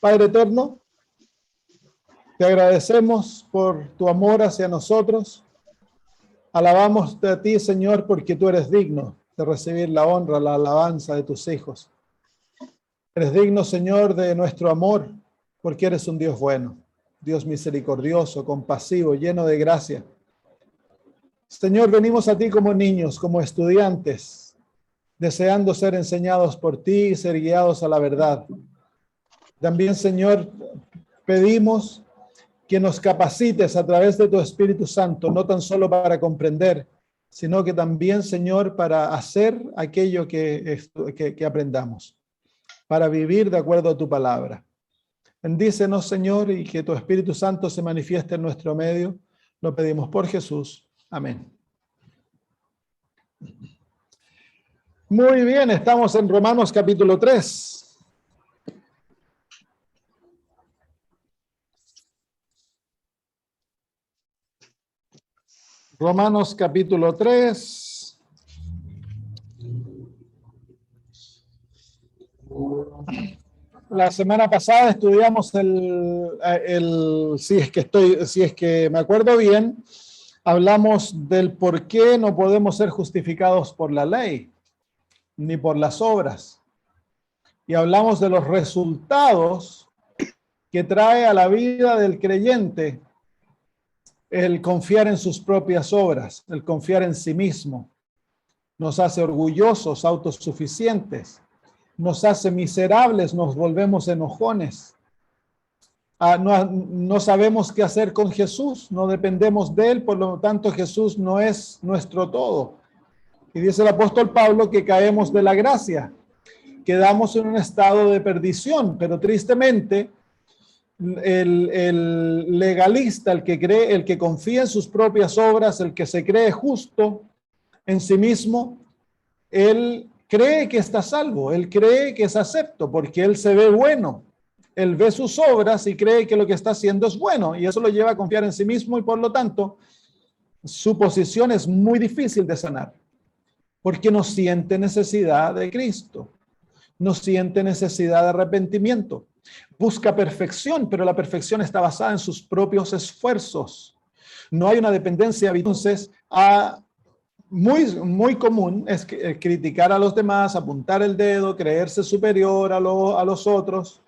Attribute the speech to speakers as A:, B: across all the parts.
A: Padre eterno, te agradecemos por tu amor hacia nosotros. Alabamos a ti, Señor, porque tú eres digno de recibir la honra, la alabanza de tus hijos. Eres digno, Señor, de nuestro amor, porque eres un Dios bueno, Dios misericordioso, compasivo, lleno de gracia. Señor, venimos a ti como niños, como estudiantes, deseando ser enseñados por ti y ser guiados a la verdad. También, Señor, pedimos que nos capacites a través de tu Espíritu Santo, no tan solo para comprender, sino que también, Señor, para hacer aquello que aprendamos, para vivir de acuerdo a tu palabra. Bendícenos, Señor, y que tu Espíritu Santo se manifieste en nuestro medio. Lo pedimos por Jesús. Amén. Muy bien, estamos en Romanos capítulo 3. Romanos capítulo 3. La semana pasada estudiamos si es que me acuerdo bien, hablamos del por qué no podemos ser justificados por la ley, ni por las obras. Y hablamos de los resultados que trae a la vida del creyente el confiar en sus propias obras, el confiar en sí mismo. Nos hace orgullosos, autosuficientes, nos hace miserables, nos volvemos enojones. No sabemos qué hacer con Jesús, no dependemos de él, por lo tanto Jesús no es nuestro todo. Y dice el apóstol Pablo que caemos de la gracia, quedamos en un estado de perdición, pero tristemente el legalista, el que confía en sus propias obras, el que se cree justo en sí mismo, él cree que está salvo, él cree que es acepto, porque él se ve bueno, él ve sus obras y cree que lo que está haciendo es bueno, y eso lo lleva a confiar en sí mismo, y por lo tanto, su posición es muy difícil de sanar, porque no siente necesidad de Cristo, no siente necesidad de arrepentimiento. Busca perfección, pero la perfección está basada en sus propios esfuerzos. No hay una dependencia. Entonces, muy común es criticar a los demás, apuntar el dedo, creerse superior a los otros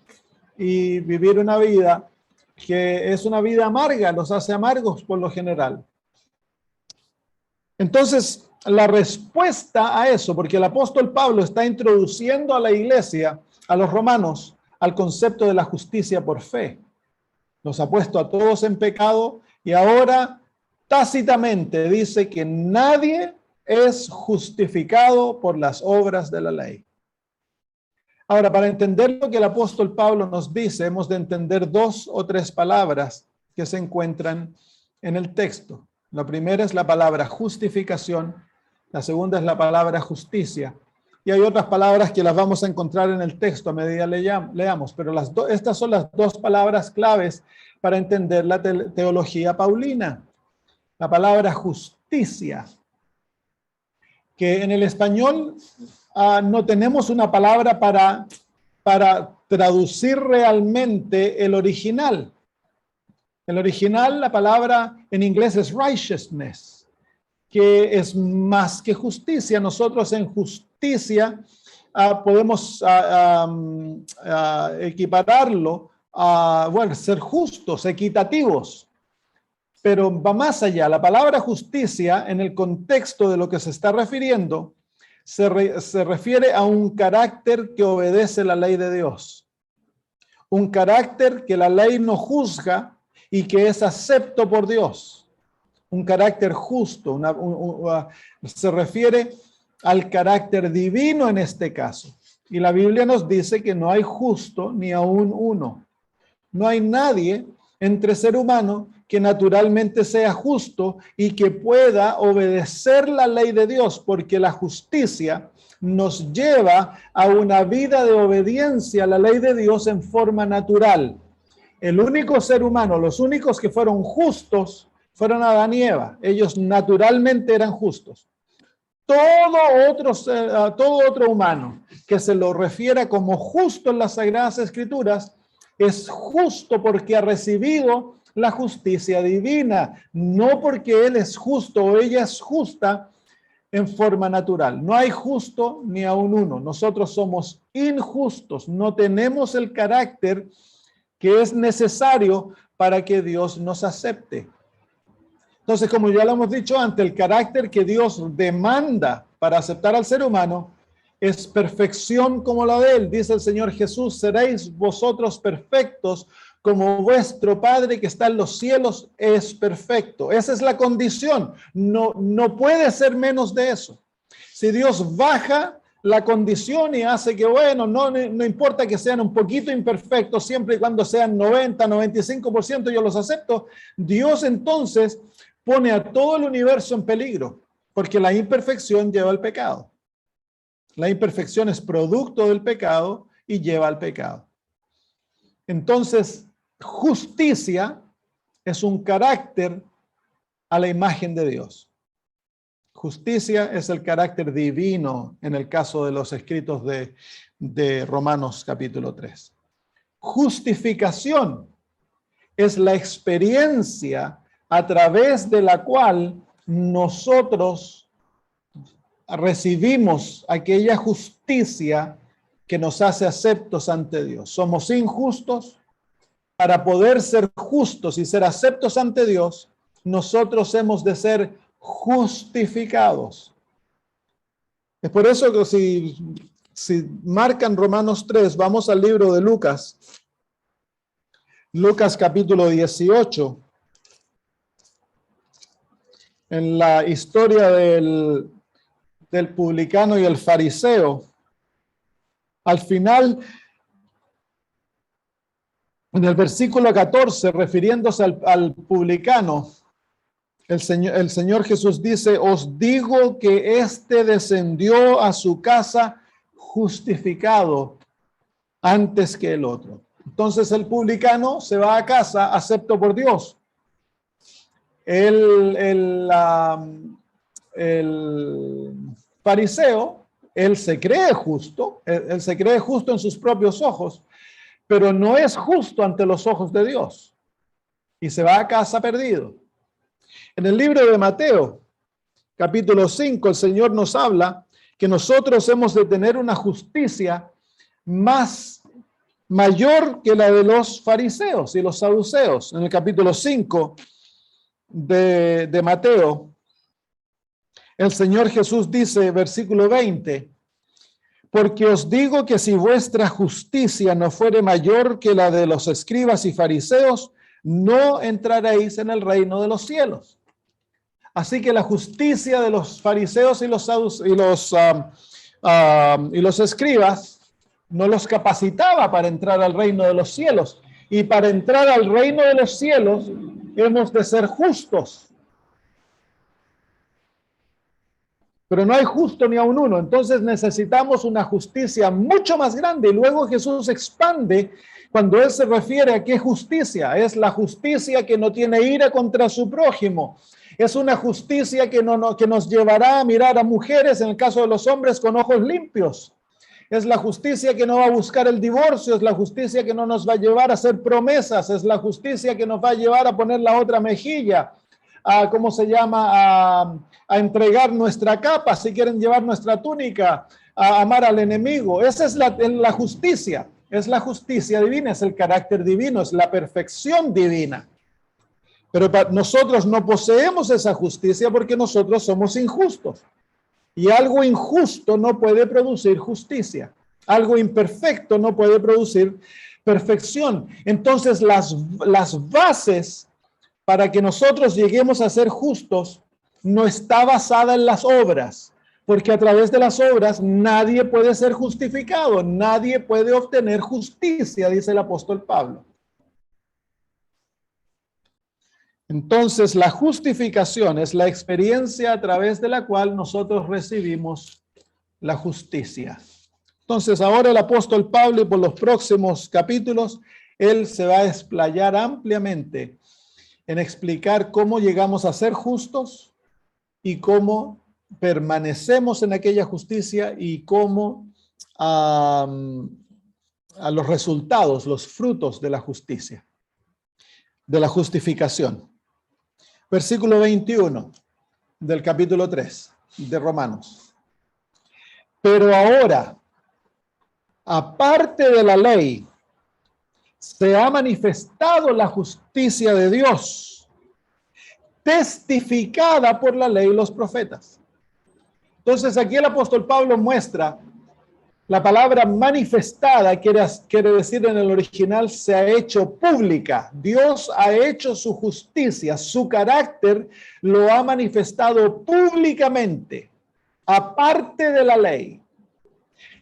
A: y vivir una vida que es una vida amarga, los hace amargos por lo general. Entonces, la respuesta a eso, porque el apóstol Pablo está introduciendo a la iglesia, a los romanos, al concepto de la justicia por fe. Los ha puesto a todos en pecado y ahora tácitamente dice que nadie es justificado por las obras de la ley. Ahora, para entender lo que el apóstol Pablo nos dice, hemos de entender 2 o 3 palabras que se encuentran en el texto. La primera es la palabra justificación, la segunda es la palabra justicia. Y hay otras palabras que las vamos a encontrar en el texto a medida leamos, pero estas son las 2 palabras claves para entender la teología paulina. La palabra justicia, que en el español no tenemos una palabra para traducir realmente el original. El original, la palabra en inglés es righteousness, que es más que justicia. Nosotros en justicia podemos equipararlo a, ser justos, equitativos, pero va más allá. La palabra justicia, en el contexto de lo que se está refiriendo, se refiere a un carácter que obedece la ley de Dios, un carácter que la ley no juzga y que es acepto por Dios. Un carácter justo, se refiere al carácter divino en este caso. Y la Biblia nos dice que no hay justo ni aún uno. No hay nadie entre ser humano que naturalmente sea justo y que pueda obedecer la ley de Dios, porque la justicia nos lleva a una vida de obediencia a la ley de Dios en forma natural. El único ser humano, los únicos que fueron justos fueron Adán y Eva. Ellos naturalmente eran justos. Todo otro humano que se lo refiera como justo en las Sagradas Escrituras es justo porque ha recibido la justicia divina, no porque él es justo o ella es justa en forma natural. No hay justo ni aun uno. Nosotros somos injustos, no tenemos el carácter que es necesario para que Dios nos acepte. Entonces, como ya lo hemos dicho antes, el carácter que Dios demanda para aceptar al ser humano es perfección como la de él. Dice el Señor Jesús: seréis vosotros perfectos como vuestro Padre que está en los cielos es perfecto. Esa es la condición. No puede ser menos de eso. Si Dios baja la condición y hace que, bueno, no importa que sean un poquito imperfectos, siempre y cuando sean 90, 95%, yo los acepto, Dios entonces pone a todo el universo en peligro, porque la imperfección lleva al pecado. La imperfección es producto del pecado y lleva al pecado. Entonces, justicia es un carácter a la imagen de Dios. Justicia es el carácter divino en el caso de los escritos de Romanos capítulo 3. Justificación es la experiencia a través de la cual nosotros recibimos aquella justicia que nos hace aceptos ante Dios. Somos injustos. Para poder ser justos y ser aceptos ante Dios, nosotros hemos de ser justificados. Es por eso que si marcan Romanos 3, vamos al libro de Lucas. Lucas capítulo 18. En la historia del publicano y el fariseo, al final, en el versículo 14, refiriéndose al publicano, el Señor Jesús dice: os digo que éste descendió a su casa justificado antes que el otro. Entonces el publicano se va a casa acepto por Dios. El fariseo, él se cree justo, él se cree justo en sus propios ojos, pero no es justo ante los ojos de Dios y se va a casa perdido. En el libro de Mateo, capítulo 5, el Señor nos habla que nosotros hemos de tener una justicia mayor que la de los fariseos y los saduceos. En el capítulo 5 de Mateo, el Señor Jesús dice, versículo 20, porque os digo que si vuestra justicia no fuere mayor que la de los escribas y fariseos, no entraréis en el reino de los cielos. Así que la justicia de los fariseos y los escribas no los capacitaba para entrar al reino de los cielos. Y para entrar al reino de los cielos hemos de ser justos. Pero no hay justo ni aun uno. Entonces necesitamos una justicia mucho más grande. Y luego Jesús expande cuando Él se refiere a qué justicia. Es la justicia que no tiene ira contra su prójimo. Es una justicia que nos llevará a mirar a mujeres, en el caso de los hombres, con ojos limpios. Es la justicia que no va a buscar el divorcio. Es la justicia que no nos va a llevar a hacer promesas. Es la justicia que nos va a llevar a poner la otra mejilla. A entregar nuestra capa, si quieren llevar nuestra túnica, a amar al enemigo. Esa es la justicia, es la justicia divina, es el carácter divino, es la perfección divina. Pero nosotros no poseemos esa justicia porque nosotros somos injustos. Y algo injusto no puede producir justicia. Algo imperfecto no puede producir perfección. Entonces las bases para que nosotros lleguemos a ser justos, no está basada en las obras, porque a través de las obras nadie puede ser justificado, nadie puede obtener justicia, dice el apóstol Pablo. Entonces, la justificación es la experiencia a través de la cual nosotros recibimos la justicia. Entonces, ahora el apóstol Pablo, y por los próximos capítulos, él se va a explayar ampliamente en explicar cómo llegamos a ser justos y cómo permanecemos en aquella justicia y cómo a los resultados, los frutos de la justicia, de la justificación. Versículo 21 del capítulo 3 de Romanos. Pero ahora, aparte de la ley, se ha manifestado la justicia de Dios, testificada por la ley y los profetas. Entonces aquí el apóstol Pablo muestra la palabra manifestada, quiere decir en el original, se ha hecho pública. Dios ha hecho su justicia, su carácter lo ha manifestado públicamente, aparte de la ley.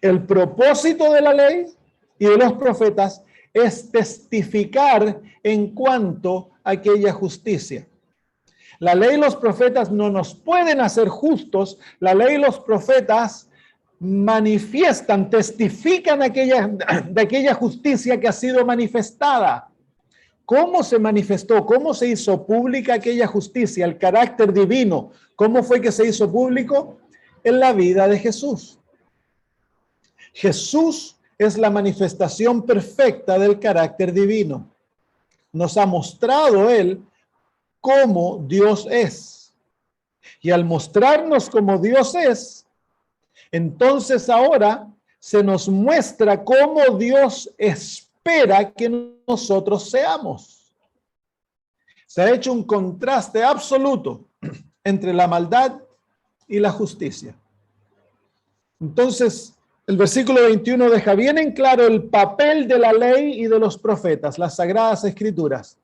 A: El propósito de la ley y de los profetas es testificar en cuanto a aquella justicia. La ley y los profetas no nos pueden hacer justos. La ley y los profetas manifiestan, testifican de aquella justicia que ha sido manifestada. ¿Cómo se manifestó? ¿Cómo se hizo pública aquella justicia? El carácter divino. ¿Cómo fue que se hizo público? En la vida de Jesús. Jesús es la manifestación perfecta del carácter divino. Nos ha mostrado Él cómo Dios es. Y al mostrarnos cómo Dios es, entonces ahora se nos muestra cómo Dios espera que nosotros seamos. Se ha hecho un contraste absoluto entre la maldad y la justicia. Entonces, el versículo 21 deja bien en claro el papel de la ley y de los profetas, las sagradas escrituras.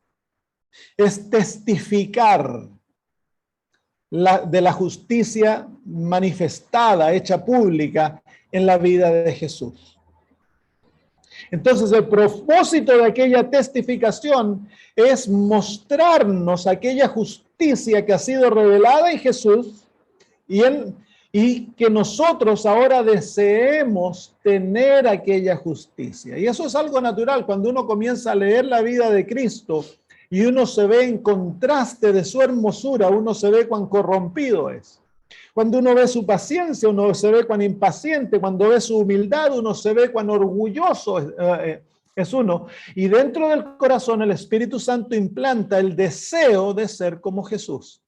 A: Es testificar de la justicia manifestada, hecha pública en la vida de Jesús. Entonces, el propósito de aquella testificación es mostrarnos aquella justicia que ha sido revelada en Jesús y que nosotros ahora deseemos tener aquella justicia. Y eso es algo natural. Cuando uno comienza a leer la vida de Cristo y uno se ve en contraste de su hermosura, uno se ve cuán corrompido es. Cuando uno ve su paciencia, uno se ve cuán impaciente. Cuando ve su humildad, uno se ve cuán orgulloso es uno. Y dentro del corazón el Espíritu Santo implanta el deseo de ser como Jesús.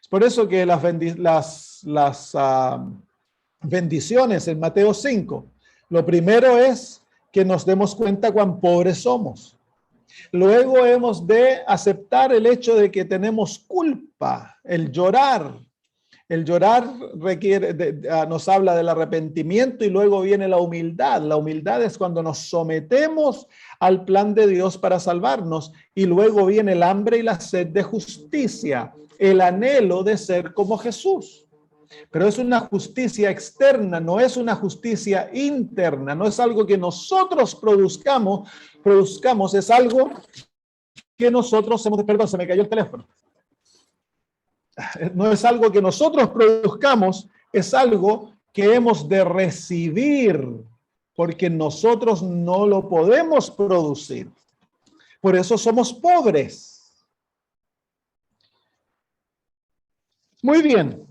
A: Es por eso que las bendiciones en Mateo 5, lo primero es que nos demos cuenta cuán pobres somos. Luego hemos de aceptar el hecho de que tenemos culpa, el llorar. El llorar nos habla del arrepentimiento y luego viene la humildad. La humildad es cuando nos sometemos al plan de Dios para salvarnos y luego viene el hambre y la sed de justicia, el anhelo de ser como Jesús. Pero es una justicia externa, no es una justicia interna, no es algo que nosotros produzcamos, es algo que nosotros hemos... Perdón, se me cayó el teléfono. No es algo que nosotros produzcamos, es algo que hemos de recibir, porque nosotros no lo podemos producir. Por eso somos pobres. Muy bien.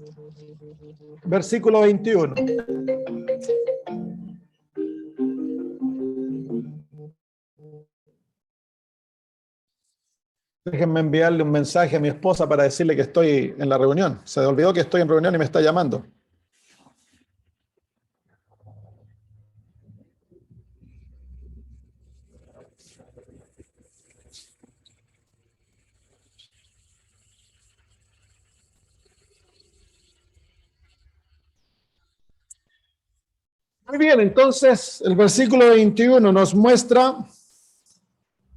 A: Versículo 21. Déjenme enviarle un mensaje a mi esposa para decirle que estoy en la reunión. Se me olvidó que estoy en reunión y me está llamando. Muy bien, entonces el versículo 21 nos muestra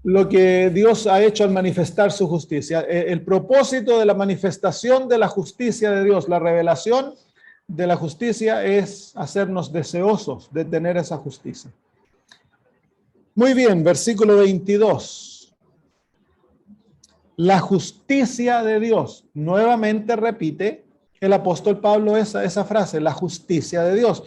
A: lo que Dios ha hecho al manifestar su justicia. El propósito de la manifestación de la justicia de Dios, la revelación de la justicia es hacernos deseosos de tener esa justicia. Muy bien, versículo 22. La justicia de Dios. Nuevamente repite el apóstol Pablo esa frase, la justicia de Dios.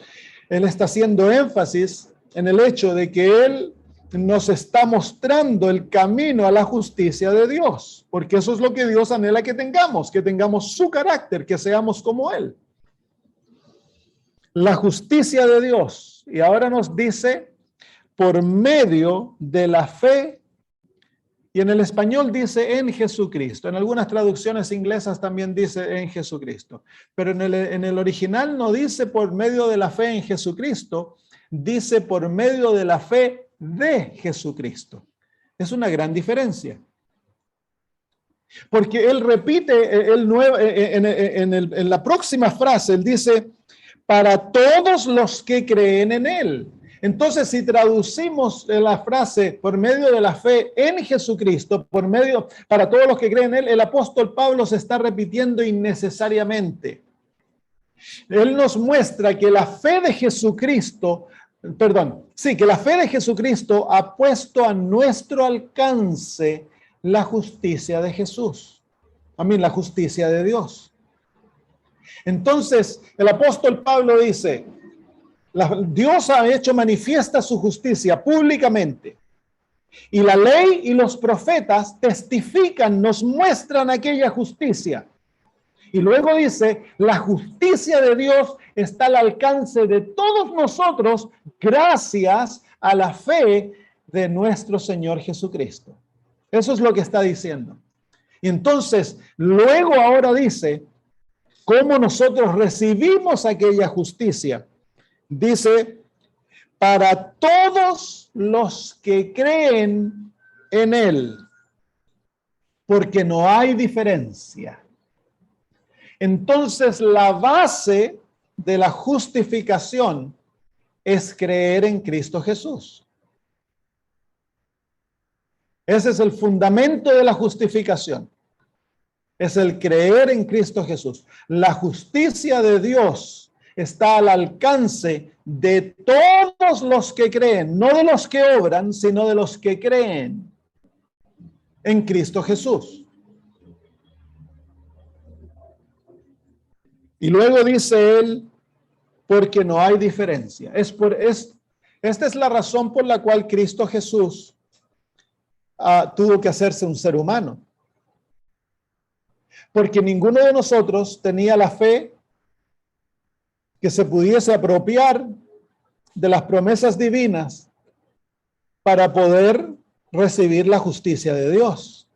A: Él está haciendo énfasis en el hecho de que Él nos está mostrando el camino a la justicia de Dios, porque eso es lo que Dios anhela que tengamos su carácter, que seamos como Él. La justicia de Dios. Y ahora nos dice por medio de la fe, y en el español dice en Jesucristo. En algunas traducciones inglesas también dice en Jesucristo. Pero en el original no dice por medio de la fe en Jesucristo, dice por medio de la fe de Jesucristo. Es una gran diferencia. Porque él repite en la próxima frase, él dice, para todos los que creen en él. Entonces, si traducimos la frase por medio de la fe en Jesucristo, para todos los que creen en él, el apóstol Pablo se está repitiendo innecesariamente. Él nos muestra que la fe de Jesucristo, que la fe de Jesucristo ha puesto a nuestro alcance la justicia de Jesús. La justicia de Dios. Entonces, el apóstol Pablo dice, Dios ha hecho manifiesta su justicia públicamente. Y la ley y los profetas testifican, nos muestran aquella justicia. Y luego dice, la justicia de Dios está al alcance de todos nosotros gracias a la fe de nuestro Señor Jesucristo. Eso es lo que está diciendo. Y entonces, luego ahora dice, cómo nosotros recibimos aquella justicia. Dice, para todos los que creen en él, porque no hay diferencia. Entonces, la base de la justificación es creer en Cristo Jesús. Ese es el fundamento de la justificación. Es el creer en Cristo Jesús. La justicia de Dios está al alcance de todos los que creen, no de los que obran, sino de los que creen en Cristo Jesús. Y luego dice él, porque no hay diferencia. Esta es la razón por la cual Cristo Jesús tuvo que hacerse un ser humano. Porque ninguno de nosotros tenía la fe que se pudiese apropiar de las promesas divinas para poder recibir la justicia de Dios.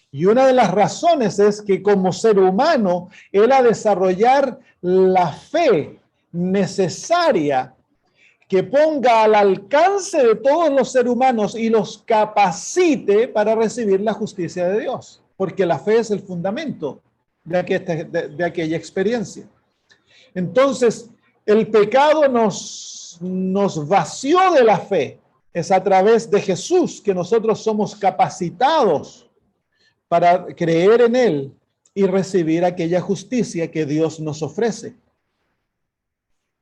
A: Y una de las razones es que como ser humano, él ha de desarrollar la fe necesaria que ponga al alcance de todos los seres humanos y los capacite para recibir la justicia de Dios. Porque la fe es el fundamento de aquella experiencia. Entonces, el pecado nos vació de la fe. Es a través de Jesús que nosotros somos capacitados para creer en él y recibir aquella justicia que Dios nos ofrece.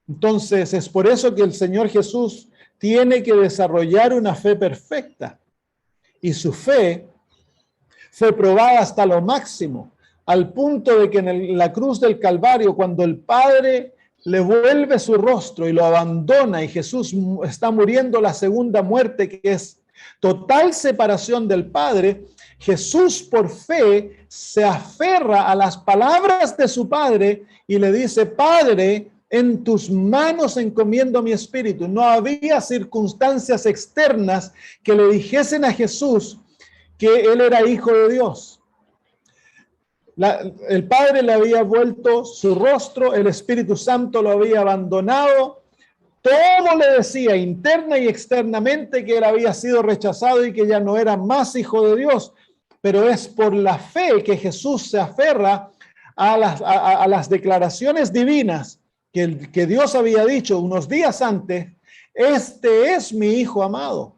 A: Entonces, es por eso que el Señor Jesús tiene que desarrollar una fe perfecta. Y su fe fue probada hasta lo máximo, al punto de que en la cruz del Calvario, cuando el Padre le vuelve su rostro y lo abandona y Jesús está muriendo la segunda muerte, que es total separación del Padre, Jesús por fe se aferra a las palabras de su Padre y le dice, Padre, en tus manos encomiendo mi espíritu. No había circunstancias externas que le dijesen a Jesús que él era hijo de Dios. El Padre le había vuelto su rostro, el Espíritu Santo lo había abandonado. Todo le decía interna y externamente que él había sido rechazado y que ya no era más hijo de Dios. Pero es por la fe que Jesús se aferra a las declaraciones divinas que Dios había dicho unos días antes, este es mi hijo amado.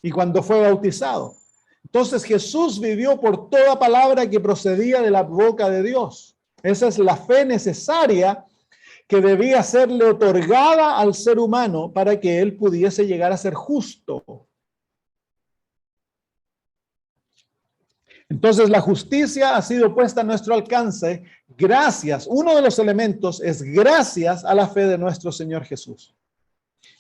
A: Y cuando fue bautizado. Entonces Jesús vivió por toda palabra que procedía de la boca de Dios. Esa es la fe necesaria que debía serle otorgada al ser humano para que él pudiese llegar a ser justo. Entonces la justicia ha sido puesta a nuestro alcance gracias, uno de los elementos es gracias a la fe de nuestro Señor Jesús.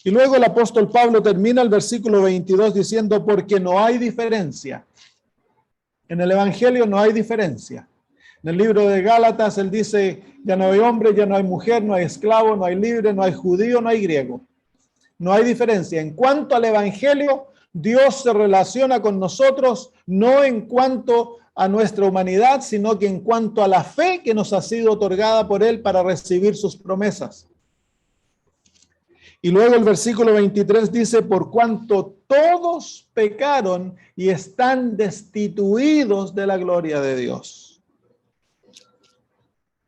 A: Y luego el apóstol Pablo termina el versículo 22 diciendo, porque no hay diferencia. En el evangelio no hay diferencia. En el libro de Gálatas él dice, ya no hay hombre, ya no hay mujer, no hay esclavo, no hay libre, no hay judío, no hay griego. No hay diferencia. En cuanto al Evangelio, Dios se relaciona con nosotros no en cuanto a nuestra humanidad, sino que en cuanto a la fe que nos ha sido otorgada por Él para recibir sus promesas. Y luego el versículo 23 dice, por cuanto todos pecaron y están destituidos de la gloria de Dios.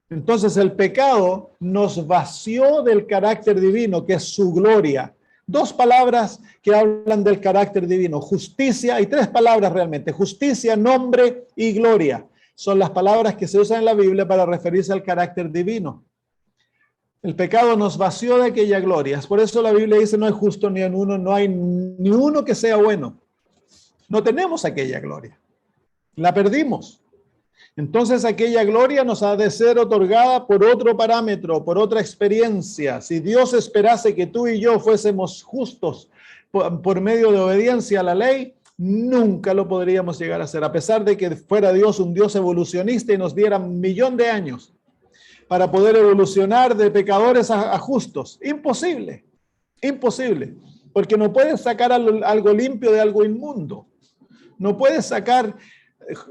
A: Entonces el pecado nos vació del carácter divino, que es su gloria. Dos palabras que hablan del carácter divino, justicia, y tres palabras realmente, justicia, nombre y gloria. Son las palabras que se usan en la Biblia para referirse al carácter divino. El pecado nos vació de aquella gloria. Por eso la Biblia dice, no hay justo ni en uno, no hay ni uno que sea bueno. No tenemos aquella gloria. La perdimos. Entonces aquella gloria nos ha de ser otorgada por otro parámetro, por otra experiencia. Si Dios esperase que tú y yo fuésemos justos por medio de obediencia a la ley, nunca lo podríamos llegar a hacer, a pesar de que fuera Dios un Dios evolucionista y nos diera 1.000.000 de años para poder evolucionar de pecadores a justos. Imposible, imposible, porque no puedes sacar algo limpio de algo inmundo. No puedes sacar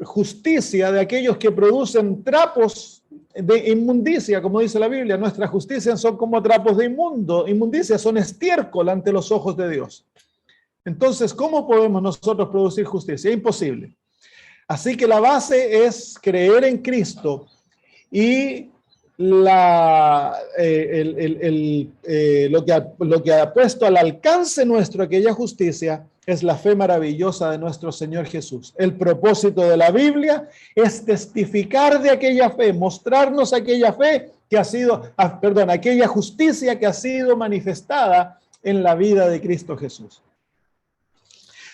A: justicia de aquellos que producen trapos de inmundicia, como dice la Biblia. Nuestras justicias son como trapos de inmundicia, son estiércol ante los ojos de Dios. Entonces, ¿cómo podemos nosotros producir justicia? Imposible. Así que la base es creer en Cristo y lo que ha puesto al alcance nuestro aquella justicia es la fe maravillosa de nuestro Señor Jesús. El propósito de la Biblia es testificar de aquella fe, mostrarnos aquella fe que ha sido, aquella justicia que ha sido manifestada en la vida de Cristo Jesús.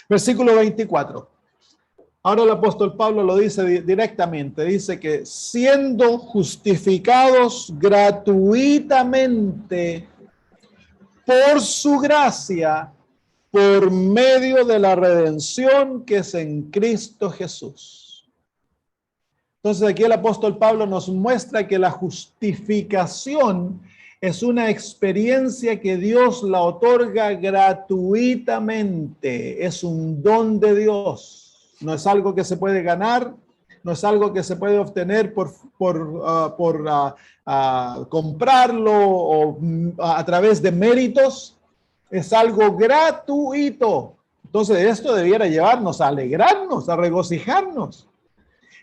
A: Versículo 24. Ahora el apóstol Pablo lo dice directamente, dice que siendo justificados gratuitamente por su gracia, por medio de la redención que es en Cristo Jesús. Entonces aquí el apóstol Pablo nos muestra que la justificación es una experiencia que Dios la otorga gratuitamente, es un don de Dios. No es algo que se puede ganar, no es algo que se puede obtener por comprarlo o a través de méritos. Es algo gratuito. Entonces esto debiera llevarnos a alegrarnos, a regocijarnos.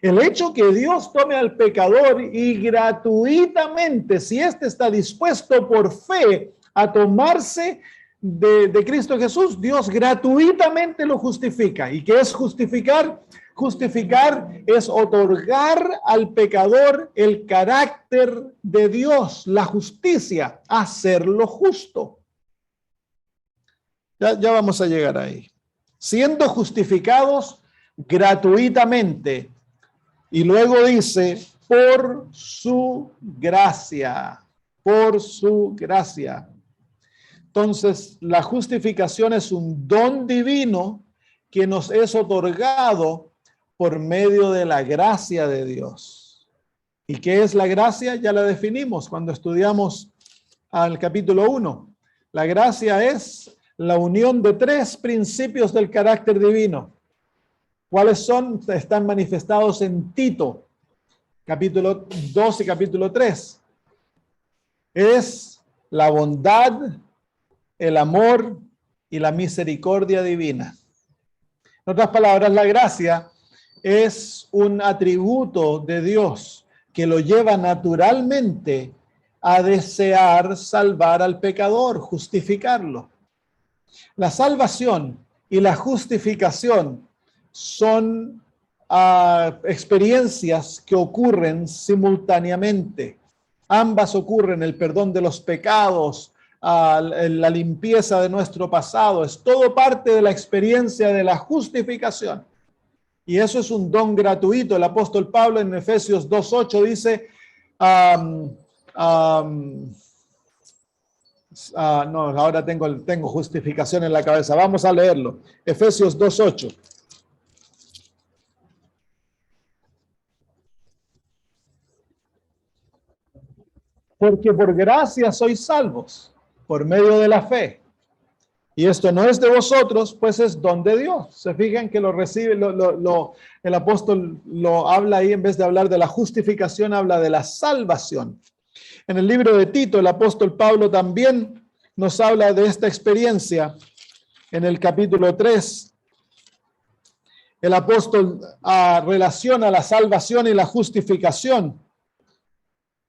A: El hecho que Dios tome al pecador y gratuitamente, si éste está dispuesto por fe a tomarse de Cristo Jesús, Dios gratuitamente lo justifica. ¿Y qué es justificar? Justificar es otorgar al pecador el carácter de Dios, la justicia, hacerlo justo. Ya vamos a llegar ahí. Siendo justificados gratuitamente. Y luego dice, por su gracia, por su gracia. Entonces, la justificación es un don divino que nos es otorgado por medio de la gracia de Dios. ¿Y qué es la gracia? Ya la definimos cuando estudiamos al capítulo 1. La gracia es la unión de tres principios del carácter divino. ¿Cuáles son? Están manifestados en Tito, capítulo 2 y capítulo 3. Es la bondad, el amor y la misericordia divina. En otras palabras, la gracia es un atributo de Dios que lo lleva naturalmente a desear salvar al pecador, justificarlo. La salvación y la justificación son experiencias que ocurren simultáneamente. Ambas ocurren, el perdón de los pecados, la limpieza de nuestro pasado, es todo parte de la experiencia de la justificación. Y eso es un don gratuito. El apóstol Pablo en Efesios 2:8 dice, no, ahora tengo justificación en la cabeza. Vamos a leerlo. Efesios 2:8. Porque por gracia sois salvos, por medio de la fe. Y esto no es de vosotros, pues es don de Dios. Se fijan que lo recibe, el apóstol lo habla ahí, en vez de hablar de la justificación, habla de la salvación. En el libro de Tito, el apóstol Pablo también nos habla de esta experiencia. En el capítulo 3, el apóstol relaciona la salvación y la justificación.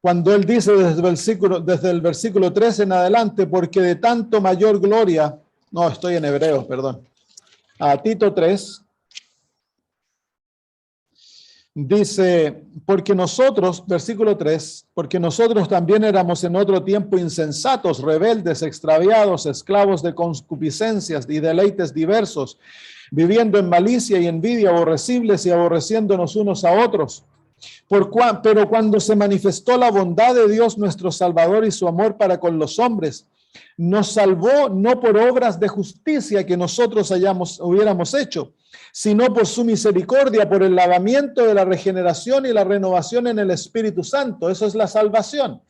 A: Cuando él dice desde el versículo 3 en adelante, porque de tanto mayor gloria, no, estoy en Hebreos, perdón. A Tito 3, dice, porque nosotros, versículo 3, porque nosotros también éramos en otro tiempo insensatos, rebeldes, extraviados, esclavos de concupiscencias y deleites diversos, viviendo en malicia y envidia, aborrecibles y aborreciéndonos unos a otros. Pero cuando se manifestó la bondad de Dios nuestro Salvador y su amor para con los hombres, nos salvó no por obras de justicia que nosotros hubiéramos hecho, sino por su misericordia, por el lavamiento de la regeneración y la renovación en el Espíritu Santo. Eso es la salvación.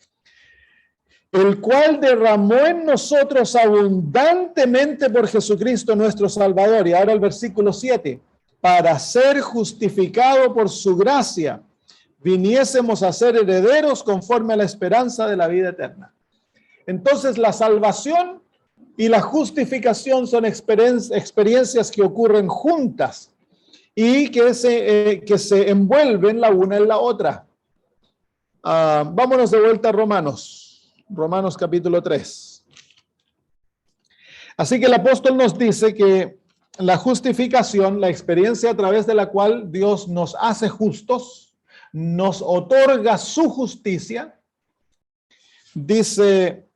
A: El cual derramó en nosotros abundantemente por Jesucristo nuestro Salvador. Y ahora el versículo 7, para ser justificado por su gracia, viniésemos a ser herederos conforme a la esperanza de la vida eterna. Entonces la salvación y la justificación son experiencias que ocurren juntas y que se envuelven la una en la otra. Vámonos de vuelta a Romanos capítulo 3. Así que el apóstol nos dice que la justificación, la experiencia a través de la cual Dios nos hace justos, nos otorga su justicia, dice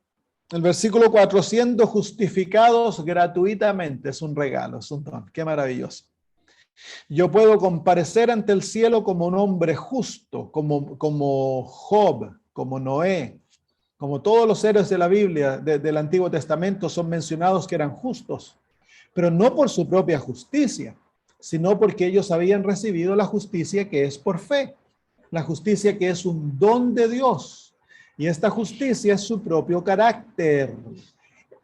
A: el versículo 4, siendo justificados gratuitamente, es un regalo, es un don, qué maravilloso. Yo puedo comparecer ante el cielo como un hombre justo, como Job, como Noé, como todos los héroes de la Biblia, del Antiguo Testamento son mencionados que eran justos, pero no por su propia justicia, sino porque ellos habían recibido la justicia que es por fe, la justicia que es un don de Dios. Y esta justicia es su propio carácter.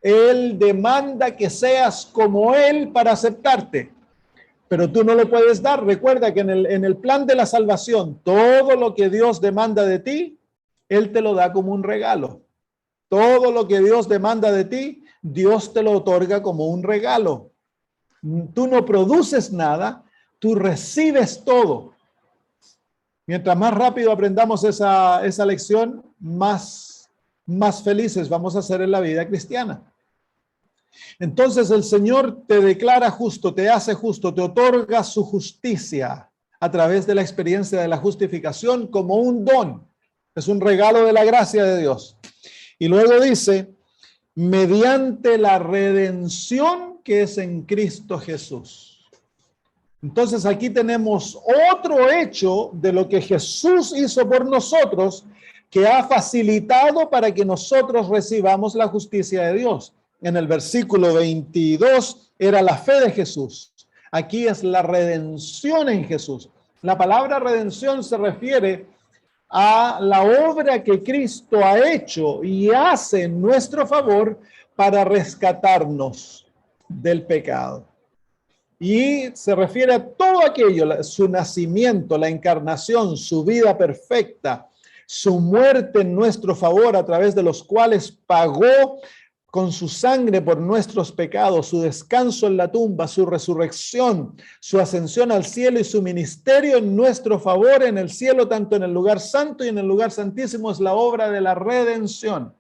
A: Él demanda que seas como Él para aceptarte, pero tú no lo puedes dar. Recuerda que en el plan de la salvación, todo lo que Dios demanda de ti, Él te lo da como un regalo. Todo lo que Dios demanda de ti, Dios te lo otorga como un regalo. Tú no produces nada, tú recibes todo. Mientras más rápido aprendamos esa lección, más felices vamos a ser en la vida cristiana. Entonces el Señor te declara justo, te hace justo, te otorga su justicia a través de la experiencia de la justificación como un don. Es un regalo de la gracia de Dios. Y luego dice, mediante la redención que es en Cristo Jesús. Entonces aquí tenemos otro hecho de lo que Jesús hizo por nosotros, que ha facilitado para que nosotros recibamos la justicia de Dios. En el versículo 22 era la fe de Jesús. Aquí es la redención en Jesús. La palabra redención se refiere a la obra que Cristo ha hecho y hace en nuestro favor para rescatarnos del pecado. Y se refiere a todo aquello, su nacimiento, la encarnación, su vida perfecta, su muerte en nuestro favor a través de los cuales pagó con su sangre por nuestros pecados, su descanso en la tumba, su resurrección, su ascensión al cielo y su ministerio en nuestro favor en el cielo, tanto en el lugar santo y en el lugar santísimo, es la obra de la redención.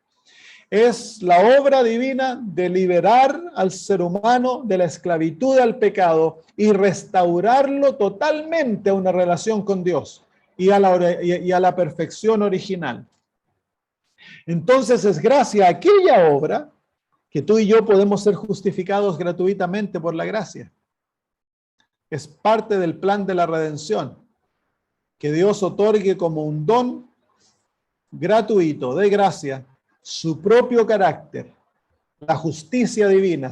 A: Es la obra divina de liberar al ser humano de la esclavitud al pecado y restaurarlo totalmente a una relación con Dios y a la perfección original. Entonces es gracias a aquella obra que tú y yo podemos ser justificados gratuitamente por la gracia. Es parte del plan de la redención, que Dios otorgue como un don gratuito de gracia su propio carácter, la justicia divina,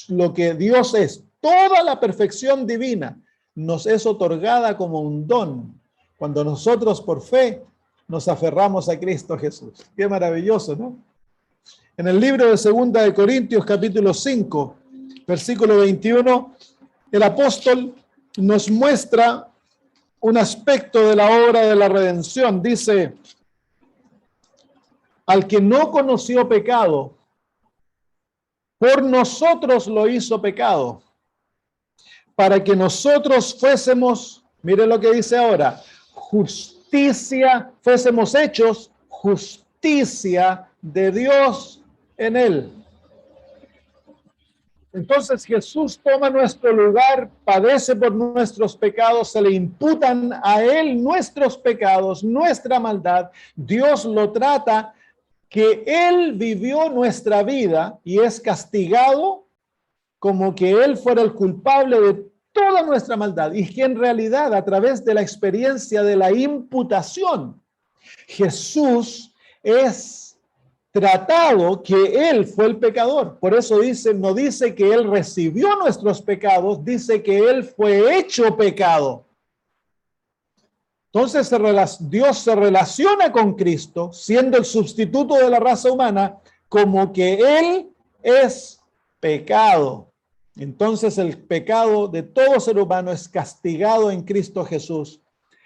A: lo que Dios es, toda la perfección divina nos es otorgada como un don cuando nosotros por fe nos aferramos a Cristo Jesús. Qué maravilloso, ¿no? En el libro de 2 de Corintios capítulo 5 versículo 21, el apóstol nos muestra un aspecto de la obra de la redención. Dice, al que no conoció pecado, por nosotros lo hizo pecado, para que nosotros fuésemos, mire lo que dice ahora, fuésemos hechos justicia de Dios en él. Entonces Jesús toma nuestro lugar, padece por nuestros pecados, se le imputan a él nuestros pecados, nuestra maldad. Dios lo trata que él vivió nuestra vida y es castigado como que él fuera el culpable de toda nuestra maldad, y que en realidad a través de la experiencia de la imputación, Jesús es tratado que él fue el pecador. Por eso dice, no dice que él recibió nuestros pecados, dice que él fue hecho pecado. Entonces Dios se relaciona con Cristo, siendo el sustituto de la raza humana, como que él es pecado. Entonces el pecado de todo ser humano es castigado en Cristo Jesús.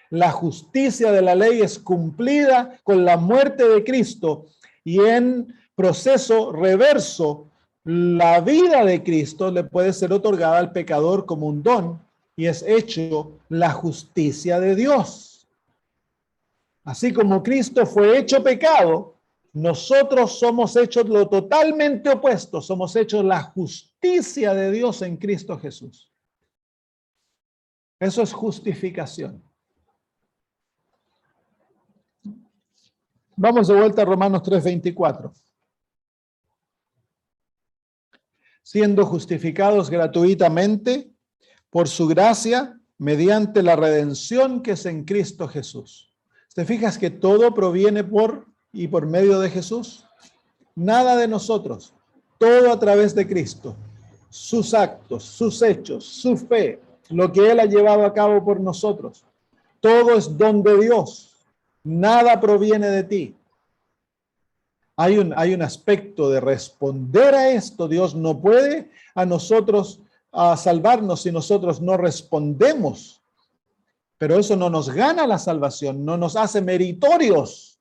A: La justicia de la ley es cumplida con la muerte de Cristo, y en proceso reverso, la vida de Cristo le puede ser otorgada al pecador como un don, y es hecho la justicia de Dios. Así como Cristo fue hecho pecado, nosotros somos hechos lo totalmente opuesto, somos hechos la justicia de Dios en Cristo Jesús. Eso es justificación. Vamos de vuelta a Romanos 3:24. Siendo justificados gratuitamente por su gracia, mediante la redención que es en Cristo Jesús. ¿Te fijas que todo proviene por y por medio de Jesús? Nada de nosotros, todo a través de Cristo. Sus actos, sus hechos, su fe, lo que Él ha llevado a cabo por nosotros. Todo es don de Dios. Nada proviene de ti. Hay un aspecto de responder a esto. Dios no puede a nosotros salvarnos si nosotros no respondemos. Pero eso no nos gana la salvación, no nos hace meritorios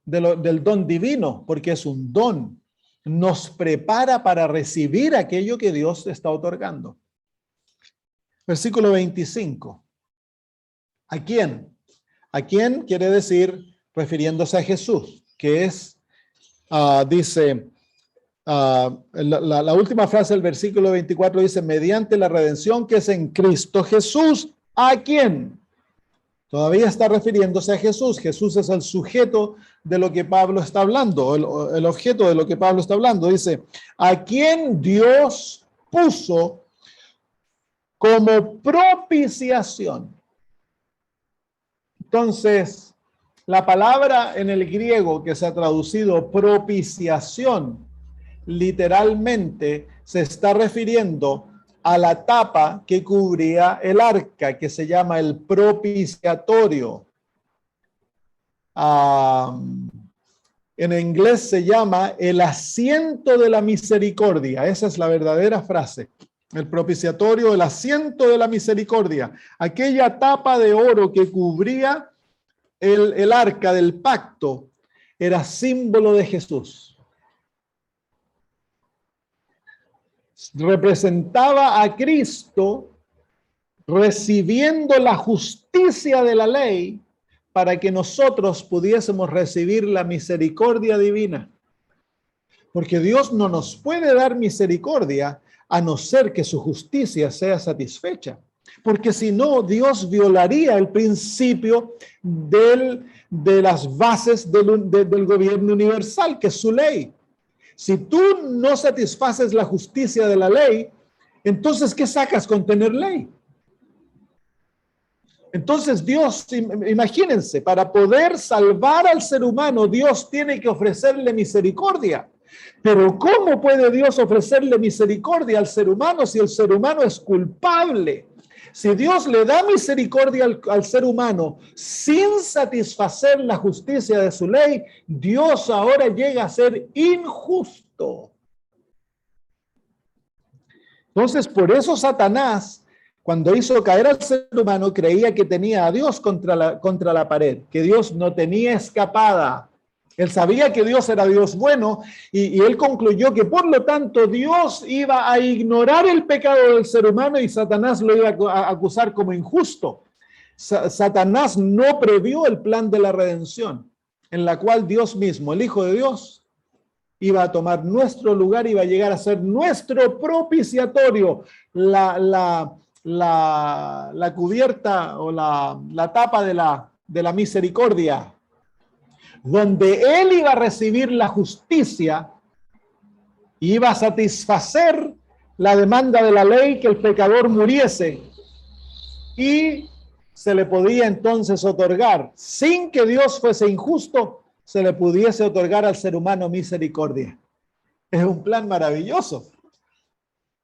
A: del don divino, porque es un don. Nos prepara para recibir aquello que Dios está otorgando. Versículo 25. ¿A quién? ¿A quién? Quiere decir, refiriéndose a Jesús, que es, dice, la última frase del versículo 24 dice, mediante la redención que es en Cristo Jesús. ¿A quién? Todavía está refiriéndose a Jesús. Jesús es el sujeto de lo que Pablo está hablando, el objeto de lo que Pablo está hablando. Dice, a quien Dios puso como propiciación. Entonces, la palabra en el griego que se ha traducido propiciación, literalmente se está refiriendo a la tapa que cubría el arca, que se llama el propiciatorio. En inglés se llama el asiento de la misericordia. Esa es la verdadera frase. El propiciatorio, el asiento de la misericordia. Aquella tapa de oro que cubría el arca del pacto era símbolo de Jesús. Representaba a Cristo recibiendo la justicia de la ley para que nosotros pudiésemos recibir la misericordia divina. Porque Dios no nos puede dar misericordia a no ser que su justicia sea satisfecha. Porque si no, Dios violaría el principio de las bases del gobierno universal, que es su ley. Si tú no satisfaces la justicia de la ley, entonces, ¿qué sacas con tener ley? Entonces Dios, imagínense, para poder salvar al ser humano, Dios tiene que ofrecerle misericordia. Pero ¿cómo puede Dios ofrecerle misericordia al ser humano si el ser humano es culpable? Si Dios le da misericordia al ser humano sin satisfacer la justicia de su ley, Dios ahora llega a ser injusto. Entonces, por eso Satanás, cuando hizo caer al ser humano, creía que tenía a Dios contra la pared, que Dios no tenía escapada. Él sabía que Dios era Dios bueno y él concluyó que por lo tanto Dios iba a ignorar el pecado del ser humano y Satanás lo iba a acusar como injusto. Satanás no previó el plan de la redención, en la cual Dios mismo, el Hijo de Dios, iba a tomar nuestro lugar, iba a llegar a ser nuestro propiciatorio, la cubierta o la tapa de la misericordia, donde Él iba a recibir la justicia y iba a satisfacer la demanda de la ley que el pecador muriese, y se le podía entonces otorgar, sin que Dios fuese injusto, se le pudiese otorgar al ser humano misericordia. Es un plan maravilloso,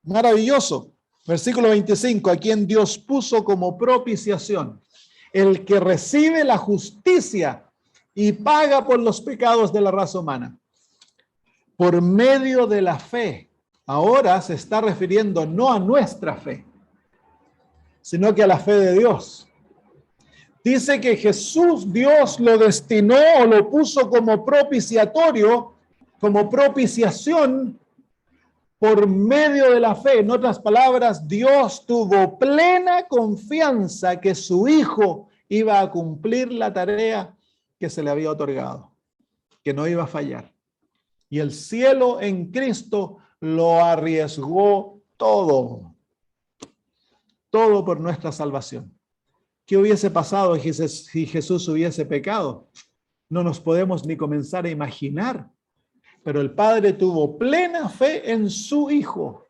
A: maravilloso. Versículo 25, a quien Dios puso como propiciación, el que recibe la justicia y paga por los pecados de la raza humana, por medio de la fe. Ahora se está refiriendo no a nuestra fe, sino que a la fe de Dios. Dice que Jesús, Dios lo destinó o lo puso como propiciatorio, como propiciación por medio de la fe. En otras palabras, Dios tuvo plena confianza que su Hijo iba a cumplir la tarea que se le había otorgado, que no iba a fallar. Y el cielo en Cristo lo arriesgó todo, todo por nuestra salvación. ¿Qué hubiese pasado si Jesús hubiese pecado? No nos podemos ni comenzar a imaginar. Pero el Padre tuvo plena fe en su Hijo.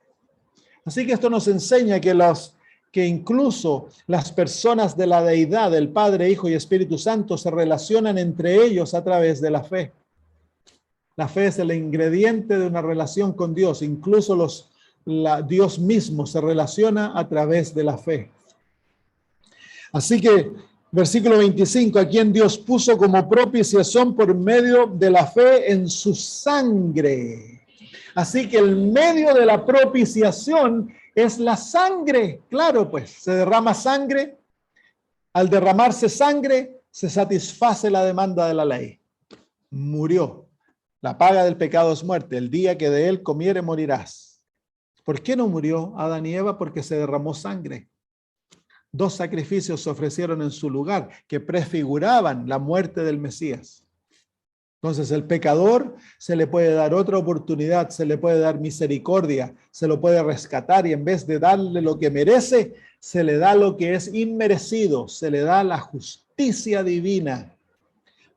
A: Así que esto nos enseña que incluso las personas de la deidad, el Padre, Hijo y Espíritu Santo, se relacionan entre ellos a través de la fe. La fe es el ingrediente de una relación con Dios. Incluso Dios mismo se relaciona a través de la fe. Así que, versículo 25, a quien Dios puso como propiciación por medio de la fe en su sangre. Así que el medio de la propiciación es la sangre. Claro, pues, se derrama sangre. Al derramarse sangre, se satisface la demanda de la ley. Murió. La paga del pecado es muerte. El día que de él comiere, morirás. ¿Por qué no murió Adán y Eva? Porque se derramó sangre. 2 sacrificios se ofrecieron en su lugar que prefiguraban la muerte del Mesías. Entonces, el pecador se le puede dar otra oportunidad, se le puede dar misericordia, se lo puede rescatar y en vez de darle lo que merece, se le da lo que es inmerecido, se le da la justicia divina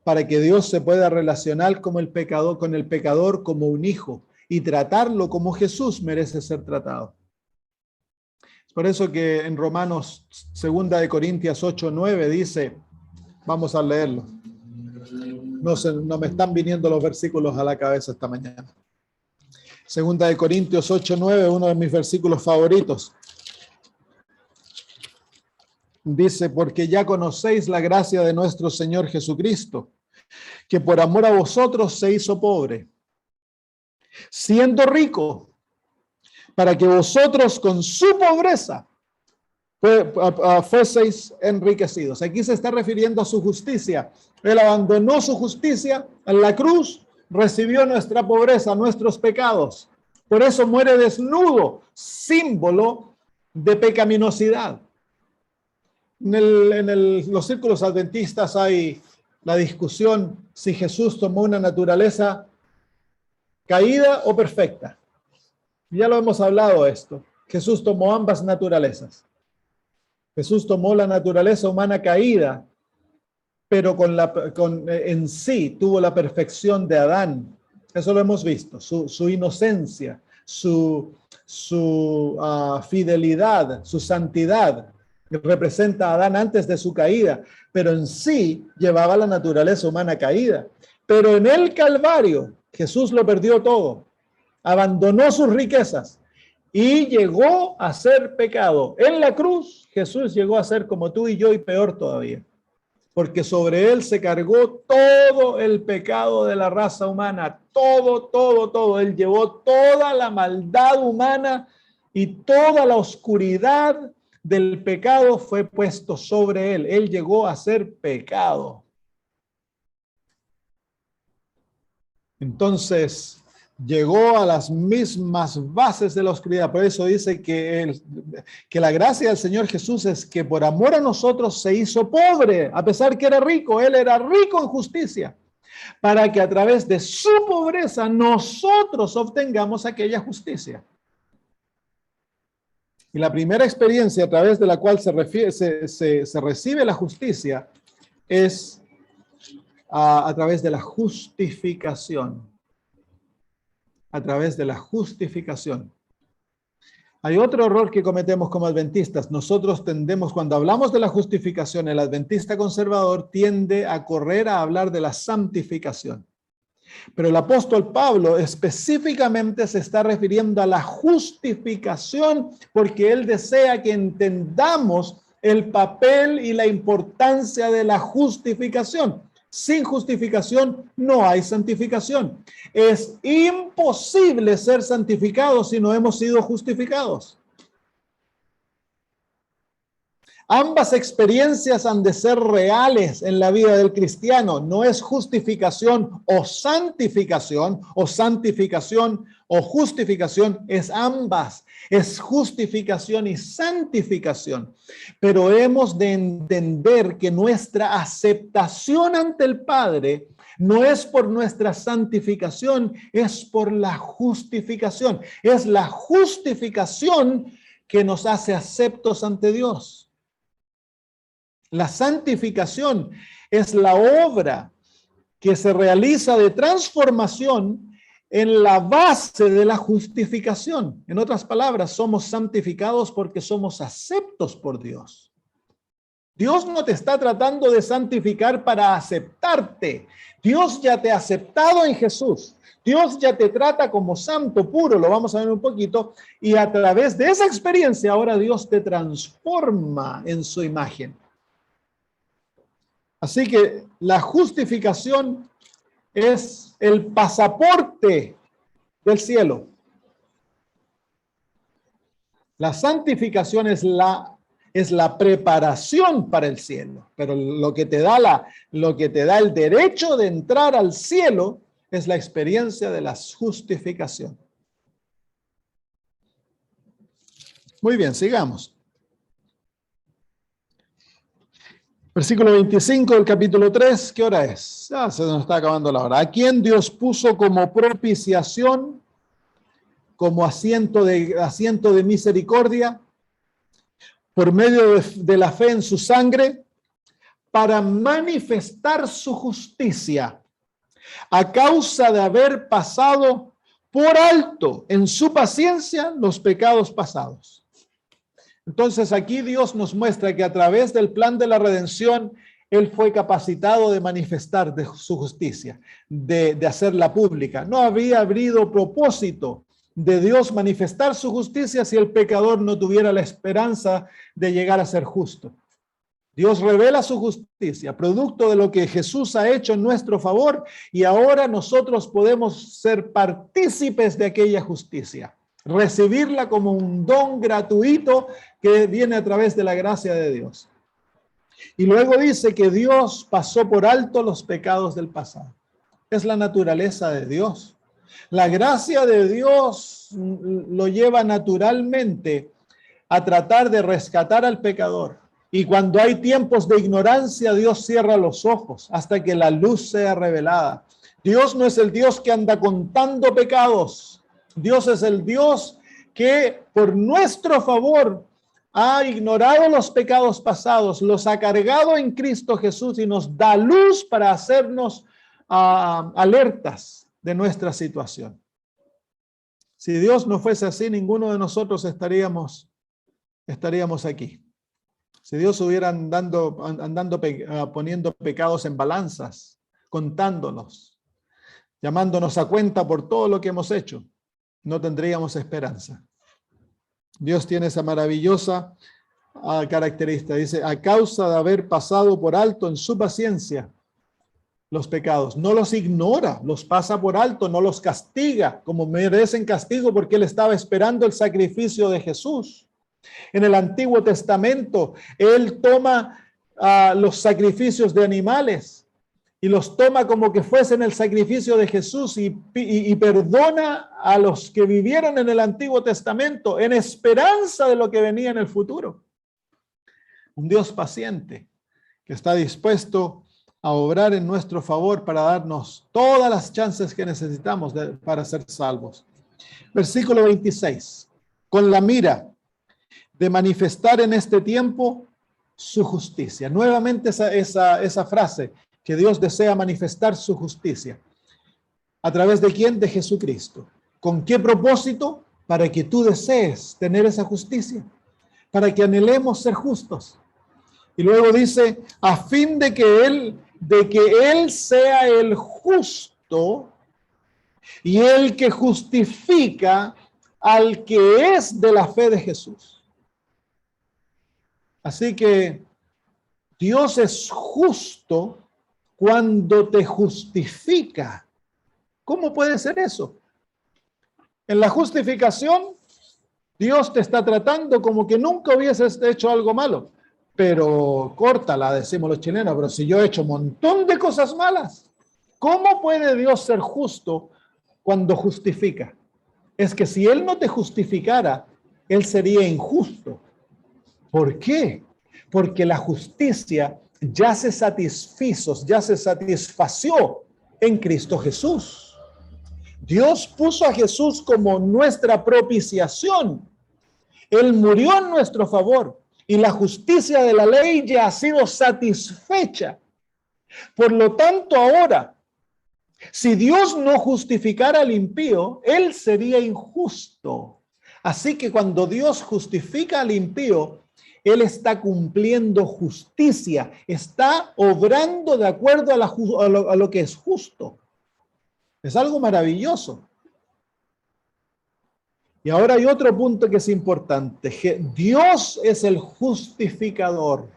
A: para que Dios se pueda relacionar con el pecador como un hijo y tratarlo como Jesús merece ser tratado. Por eso que en Romanos 2 Corintios 8:9 dice, vamos a leerlo. No me están viniendo los versículos a la cabeza esta mañana. 2 Corintios 8:9, uno de mis versículos favoritos. Dice, porque ya conocéis la gracia de nuestro Señor Jesucristo, que por amor a vosotros se hizo pobre, siendo rico, para que vosotros con su pobreza fueseis enriquecidos. Aquí se está refiriendo a su justicia. Él abandonó su justicia en la cruz, recibió nuestra pobreza, nuestros pecados. Por eso muere desnudo, símbolo de pecaminosidad. Los círculos adventistas hay la discusión si Jesús tomó una naturaleza caída o perfecta. Ya lo hemos hablado esto. Jesús tomó ambas naturalezas. Jesús tomó la naturaleza humana caída, pero en sí tuvo la perfección de Adán. Eso lo hemos visto, su inocencia, su fidelidad, su santidad, que representa a Adán antes de su caída, pero en sí llevaba la naturaleza humana caída. Pero en el Calvario, Jesús lo perdió todo, abandonó sus riquezas y llegó a ser pecado. En la cruz, Jesús llegó a ser como tú y yo y peor todavía, porque sobre él se cargó todo el pecado de la raza humana, todo. Él llevó toda la maldad humana y toda la oscuridad del pecado fue puesto sobre él. Él llegó a ser pecado. Entonces, llegó a las mismas bases de la oscuridad. Por eso dice que la gracia del Señor Jesús es que por amor a nosotros se hizo pobre, a pesar que era rico. Él era rico en justicia, para que a través de su pobreza nosotros obtengamos aquella justicia. Y la primera experiencia a través de la cual se recibe la justicia es a través de la justificación. A través de la justificación. Hay otro error que cometemos como adventistas. Nosotros tendemos, cuando hablamos de la justificación, el adventista conservador tiende a correr a hablar de la santificación. Pero el apóstol Pablo específicamente se está refiriendo a la justificación, porque él desea que entendamos el papel y la importancia de la justificación. Sin justificación no hay santificación. Es imposible ser santificados si no hemos sido justificados. Ambas experiencias han de ser reales en la vida del cristiano. No es justificación o santificación, o santificación o justificación. Es ambas. Es justificación y santificación. Pero hemos de entender que nuestra aceptación ante el Padre no es por nuestra santificación, es por la justificación. Es la justificación que nos hace aceptos ante Dios. La santificación es la obra que se realiza de transformación en la base de la justificación. En otras palabras, somos santificados porque somos aceptos por Dios. Dios no te está tratando de santificar para aceptarte. Dios ya te ha aceptado en Jesús. Dios ya te trata como santo, puro, lo vamos a ver un poquito, y a través de esa experiencia ahora Dios te transforma en su imagen. Así que la justificación es el pasaporte del cielo. La santificación es la preparación para el cielo. Pero lo que te da el derecho de entrar al cielo es la experiencia de la justificación. Muy bien, sigamos. Versículo 25 del capítulo 3, ¿qué hora es? Ya se nos está acabando la hora. ¿A quién Dios puso como propiciación, como asiento de misericordia, por medio de la fe en su sangre, para manifestar su justicia, a causa de haber pasado por alto en su paciencia los pecados pasados? Entonces aquí Dios nos muestra que a través del plan de la redención, Él fue capacitado de manifestar de su justicia, de hacerla pública. No había habido propósito de Dios manifestar su justicia si el pecador no tuviera la esperanza de llegar a ser justo. Dios revela su justicia, producto de lo que Jesús ha hecho en nuestro favor, y ahora nosotros podemos ser partícipes de aquella justicia. Recibirla como un don gratuito que viene a través de la gracia de Dios. Y luego dice que Dios pasó por alto los pecados del pasado. Es la naturaleza de Dios. La gracia de Dios lo lleva naturalmente a tratar de rescatar al pecador. Y cuando hay tiempos de ignorancia, Dios cierra los ojos hasta que la luz sea revelada. Dios no es el Dios que anda contando pecados. Dios es el Dios que por nuestro favor ha ignorado los pecados pasados, los ha cargado en Cristo Jesús y nos da luz para hacernos alertas de nuestra situación. Si Dios no fuese así, ninguno de nosotros estaríamos aquí. Si Dios hubiera poniendo pecados en balanzas, contándonos, llamándonos a cuenta por todo lo que hemos hecho, no tendríamos esperanza. Dios tiene esa maravillosa característica. Dice, a causa de haber pasado por alto en su paciencia los pecados, no los ignora, los pasa por alto, no los castiga como merecen castigo porque él estaba esperando el sacrificio de Jesús. En el Antiguo Testamento, él toma los sacrificios de animales y los toma como que fuesen el sacrificio de Jesús y perdona a los que vivieron en el Antiguo Testamento en esperanza de lo que venía en el futuro. Un Dios paciente que está dispuesto a obrar en nuestro favor para darnos todas las chances que necesitamos para ser salvos. Versículo 26. Con la mira de manifestar en este tiempo su justicia. Nuevamente esa frase, que Dios desea manifestar su justicia. ¿A través de quién? De Jesucristo. ¿Con qué propósito? Para que tú desees tener esa justicia, para que anhelemos ser justos. Y luego dice, a fin de que Él sea el justo y el que justifica al que es de la fe de Jesús. Así que Dios es justo cuando te justifica. ¿Cómo puede ser eso? En la justificación, Dios te está tratando como que nunca hubieses hecho algo malo. Pero córtala, decimos los chilenos, pero si yo he hecho un montón de cosas malas, ¿cómo puede Dios ser justo cuando justifica? Es que si Él no te justificara, Él sería injusto. ¿Por qué? Porque la justicia ya se satisfació en Cristo Jesús. Dios puso a Jesús como nuestra propiciación. Él murió en nuestro favor y la justicia de la ley ya ha sido satisfecha. Por lo tanto, ahora, si Dios no justificara al impío, Él sería injusto. Así que cuando Dios justifica al impío, Él está cumpliendo justicia, está obrando de acuerdo a lo que es justo. Es algo maravilloso. Y ahora hay otro punto que es importante. Dios es el justificador.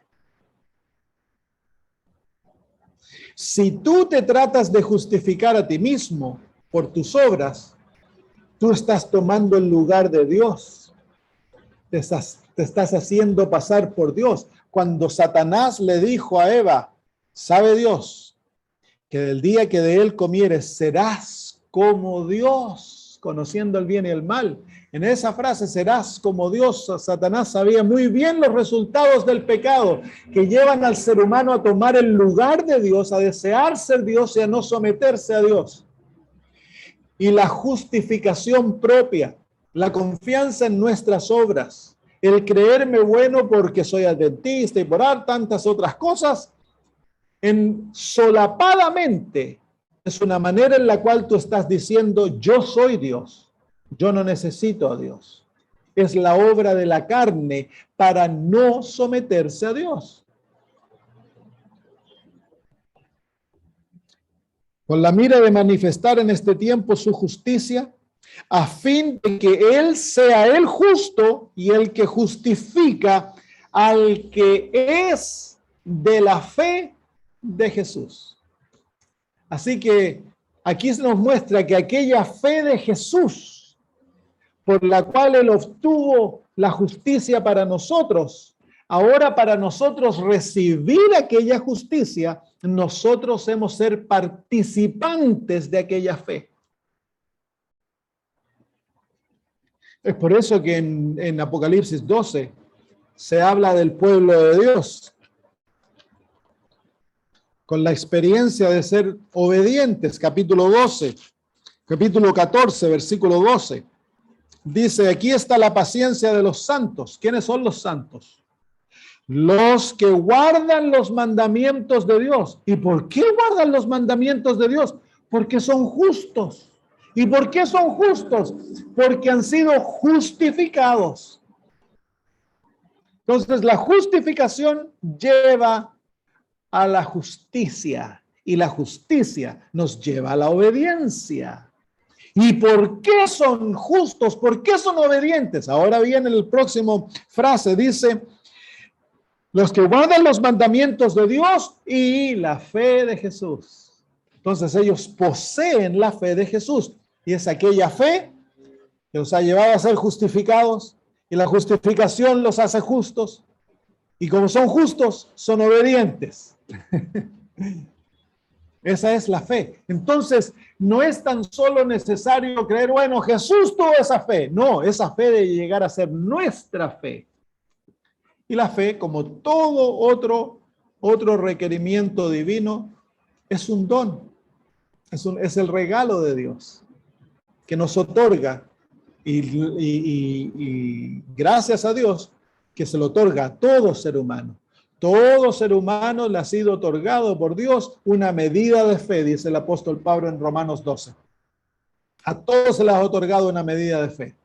A: Si tú te tratas de justificar a ti mismo por tus obras, tú estás tomando el lugar de Dios. Te estás haciendo pasar por Dios. Cuando Satanás le dijo a Eva, sabe Dios que el día que de él comieres serás como Dios, conociendo el bien y el mal. En esa frase, serás como Dios, Satanás sabía muy bien los resultados del pecado que llevan al ser humano a tomar el lugar de Dios, a desear ser Dios y a no someterse a Dios. Y la justificación propia, la confianza en nuestras obras, el creerme bueno porque soy adventista y por tantas otras cosas, solapadamente es una manera en la cual tú estás diciendo, yo soy Dios, yo no necesito a Dios. Es la obra de la carne para no someterse a Dios. Con la mira de manifestar en este tiempo su justicia, a fin de que Él sea el justo y el que justifica al que es de la fe de Jesús. Así que aquí se nos muestra que aquella fe de Jesús, por la cual Él obtuvo la justicia para nosotros, ahora para nosotros recibir aquella justicia, nosotros hemos ser participantes de aquella fe. Es por eso que en Apocalipsis 12 se habla del pueblo de Dios, con la experiencia de ser obedientes. Capítulo 12, capítulo 14, versículo 12. Dice, aquí está la paciencia de los santos. ¿Quiénes son los santos? Los que guardan los mandamientos de Dios. ¿Y por qué guardan los mandamientos de Dios? Porque son justos. ¿Y por qué son justos? Porque han sido justificados. Entonces, la justificación lleva a la justicia y la justicia nos lleva a la obediencia. ¿Y por qué son justos? ¿Por qué son obedientes? Ahora viene el próximo frase, dice, los que guardan los mandamientos de Dios y la fe de Jesús. Entonces ellos poseen la fe de Jesús y es aquella fe que los ha llevado a ser justificados y la justificación los hace justos y como son justos, son obedientes. Esa es la fe. Entonces, no es tan solo necesario creer, bueno, Jesús tuvo esa fe. No, esa fe debe llegar a ser nuestra fe. Y la fe, como todo otro requerimiento divino, es un don. Es el regalo de Dios que nos otorga y gracias a Dios que se lo otorga a todo ser humano. Todo ser humano le ha sido otorgado por Dios una medida de fe, dice el apóstol Pablo en Romanos 12. A todos se les ha otorgado una medida de fe,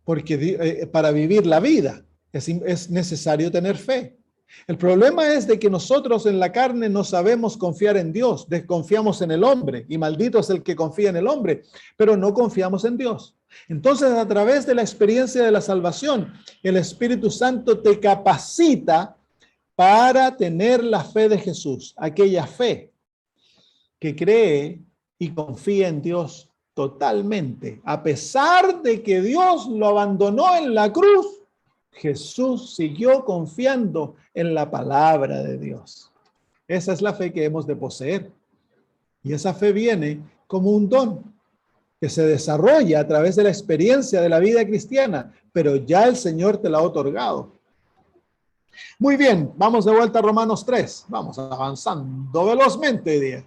A: porque para vivir la vida es necesario tener fe. El problema es de que nosotros en la carne no sabemos confiar en Dios, desconfiamos en el hombre, y maldito es el que confía en el hombre, pero no confiamos en Dios. Entonces, a través de la experiencia de la salvación, el Espíritu Santo te capacita para tener la fe de Jesús, aquella fe que cree y confía en Dios totalmente. A pesar de que Dios lo abandonó en la cruz, Jesús siguió confiando en la palabra de Dios. Esa es la fe que hemos de poseer. Y esa fe viene como un don que se desarrolla a través de la experiencia de la vida cristiana, pero ya el Señor te la ha otorgado. Muy bien, vamos de vuelta a Romanos 3. Vamos avanzando velozmente hoy día.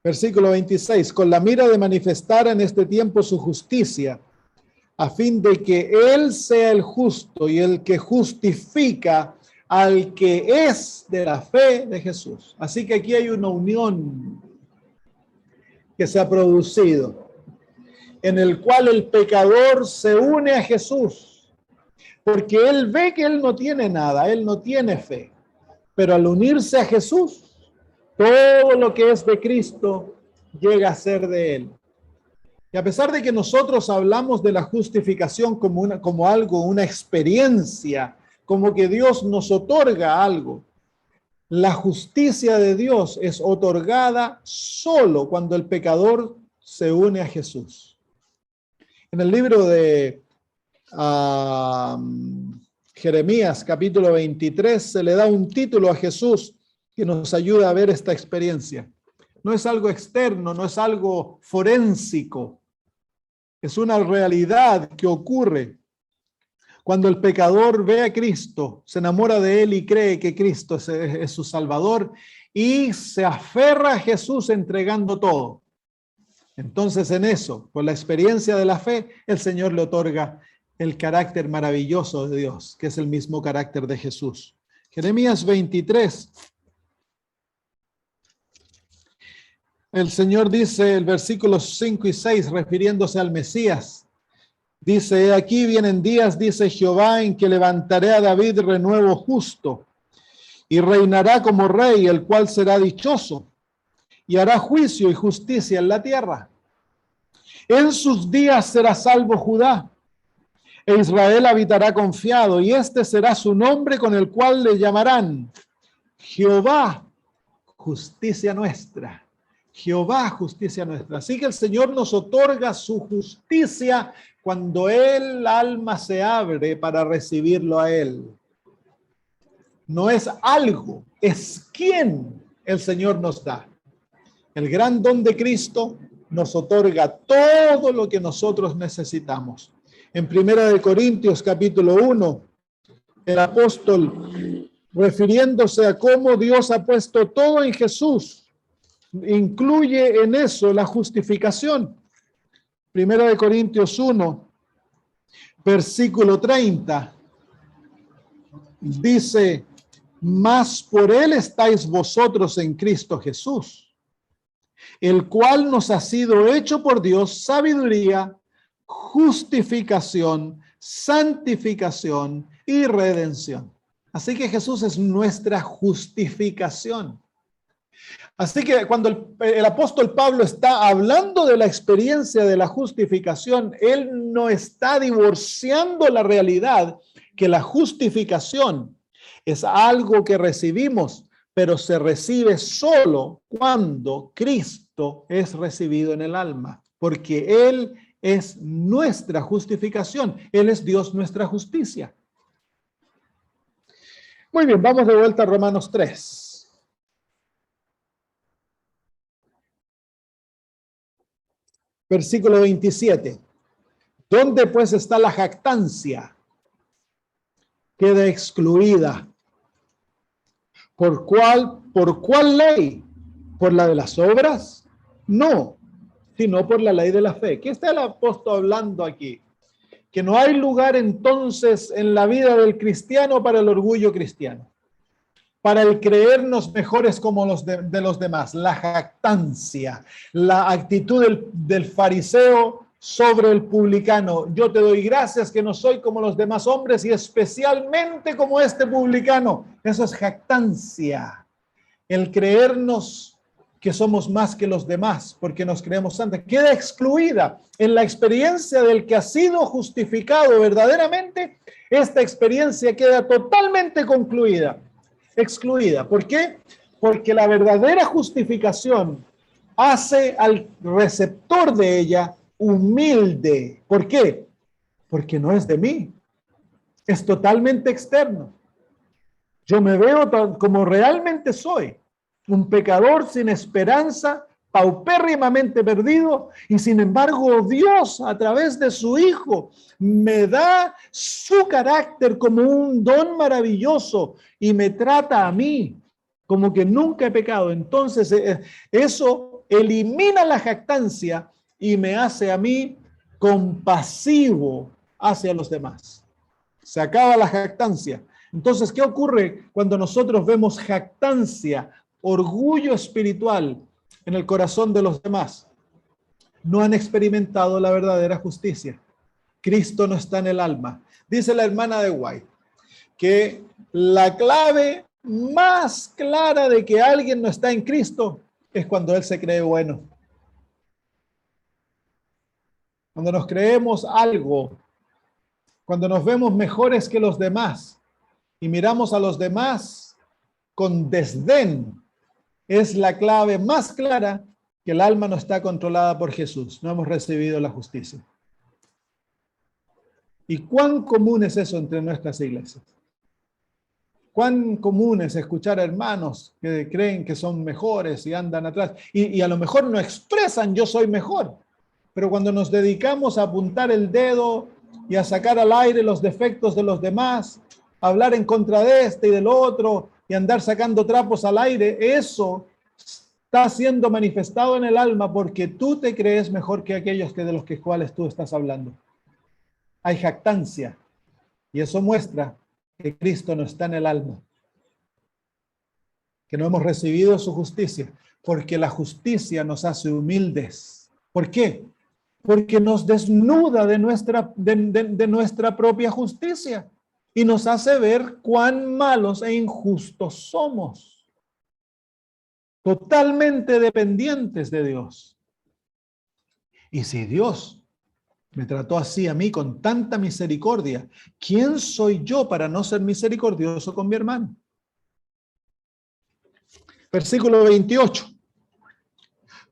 A: Versículo 26. Con la mira de manifestar en este tiempo su justicia, a fin de que Él sea el justo y el que justifica al que es de la fe de Jesús. Así que aquí hay una unión que se ha producido, en el cual el pecador se une a Jesús. Porque él ve que él no tiene nada, él no tiene fe. Pero al unirse a Jesús, todo lo que es de Cristo llega a ser de él. Y a pesar de que nosotros hablamos de la justificación como algo, una experiencia, como que Dios nos otorga algo, la justicia de Dios es otorgada solo cuando el pecador se une a Jesús. En el libro de Jeremías capítulo 23 se le da un título a Jesús que nos ayuda a ver esta experiencia. No es algo externo, no es algo forénsico, es una realidad que ocurre cuando el pecador ve a Cristo, se enamora de él y cree que Cristo es su Salvador y se aferra a Jesús entregando todo. Entonces en eso, por la experiencia de la fe, el Señor le otorga el carácter maravilloso de Dios, que es el mismo carácter de Jesús. Jeremías 23. El Señor dice, el versículos 5 y 6, refiriéndose al Mesías, dice, aquí vienen días, dice Jehová, en que levantaré a David renuevo justo, y reinará como rey, el cual será dichoso, y hará juicio y justicia en la tierra. En sus días será salvo Judá, e Israel habitará confiado, y este será su nombre con el cual le llamarán Jehová, justicia nuestra. Jehová, justicia nuestra. Así que el Señor nos otorga su justicia cuando el alma se abre para recibirlo a Él. No es algo, es quien el Señor nos da. El gran don de Cristo nos otorga todo lo que nosotros necesitamos. En 1 Corintios capítulo 1, el apóstol, refiriéndose a cómo Dios ha puesto todo en Jesús, incluye en eso la justificación. 1 Corintios 1, versículo 30, dice, mas por él estáis vosotros en Cristo Jesús, el cual nos ha sido hecho por Dios sabiduría, justificación, santificación y redención. Así que Jesús es nuestra justificación. Así que cuando el apóstol Pablo está hablando de la experiencia de la justificación, él no está divorciando la realidad que la justificación es algo que recibimos pero se recibe solo cuando Cristo es recibido en el alma, porque Él es nuestra justificación. Él es Dios nuestra justicia. Muy bien, vamos de vuelta a Romanos 3. Versículo 27. ¿Dónde pues está la jactancia? Queda excluida. ¿Por cuál ley? ¿Por la de las obras? No, sino por la ley de la fe. ¿Qué está el apóstol hablando aquí? Que no hay lugar entonces en la vida del cristiano para el orgullo cristiano, para el creernos mejores como los de los demás, la jactancia, la actitud del fariseo sobre el publicano. Yo te doy gracias que no soy como los demás hombres y especialmente como este publicano. Eso es jactancia, el creernos que somos más que los demás porque nos creemos santos. Queda excluida en la experiencia del que ha sido justificado verdaderamente. Esta experiencia queda totalmente concluida. Excluida. ¿Por qué? Porque la verdadera justificación hace al receptor de ella humilde. ¿Por qué? Porque no es de mí. Es totalmente externo. Yo me veo como realmente soy. Un pecador sin esperanza, paupérrimamente perdido, y sin embargo Dios a través de su Hijo me da su carácter como un don maravilloso y me trata a mí como que nunca he pecado. Entonces eso elimina la jactancia y me hace a mí compasivo hacia los demás. Se acaba la jactancia. Entonces, ¿qué ocurre cuando nosotros vemos jactancia, orgullo espiritual en el corazón de los demás? No han experimentado la verdadera justicia. Cristo no está en el alma. Dice la hermana de White que la clave más clara de que alguien no está en Cristo es cuando él se cree bueno. Cuando nos creemos algo, cuando nos vemos mejores que los demás y miramos a los demás con desdén, es la clave más clara que el alma no está controlada por Jesús. No hemos recibido la justicia. ¿Y cuán común es eso entre nuestras iglesias? Cuán común es escuchar a hermanos que creen que son mejores y andan atrás y a lo mejor no expresan yo soy mejor, pero cuando nos dedicamos a apuntar el dedo y a sacar al aire los defectos de los demás, a hablar en contra de este y del otro y andar sacando trapos al aire, eso está siendo manifestado en el alma porque tú te crees mejor que aquellos que de los cuales tú estás hablando. Hay jactancia y eso muestra que Cristo no está en el alma, que no hemos recibido su justicia, porque la justicia nos hace humildes. ¿Por qué? Porque nos desnuda de nuestra propia justicia y nos hace ver cuán malos e injustos somos, totalmente dependientes de Dios. Y si Dios me trató así a mí con tanta misericordia, ¿quién soy yo para no ser misericordioso con mi hermano? Versículo 28.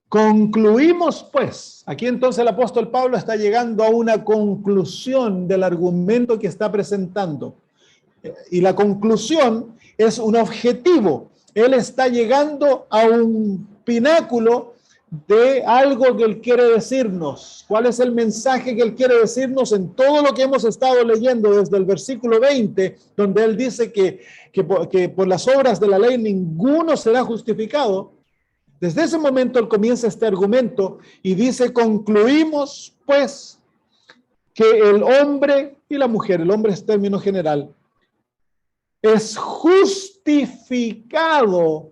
A: Concluimos pues. Aquí entonces el apóstol Pablo está llegando a una conclusión del argumento que está presentando. Y la conclusión es un objetivo. Él está llegando a un pináculo de algo que él quiere decirnos. ¿Cuál es el mensaje que él quiere decirnos en todo lo que hemos estado leyendo desde el versículo 20, donde él dice que por las obras de la ley ninguno será justificado? Desde ese momento él comienza este argumento y dice, concluimos pues que el hombre y la mujer, el hombre es término general, es justificado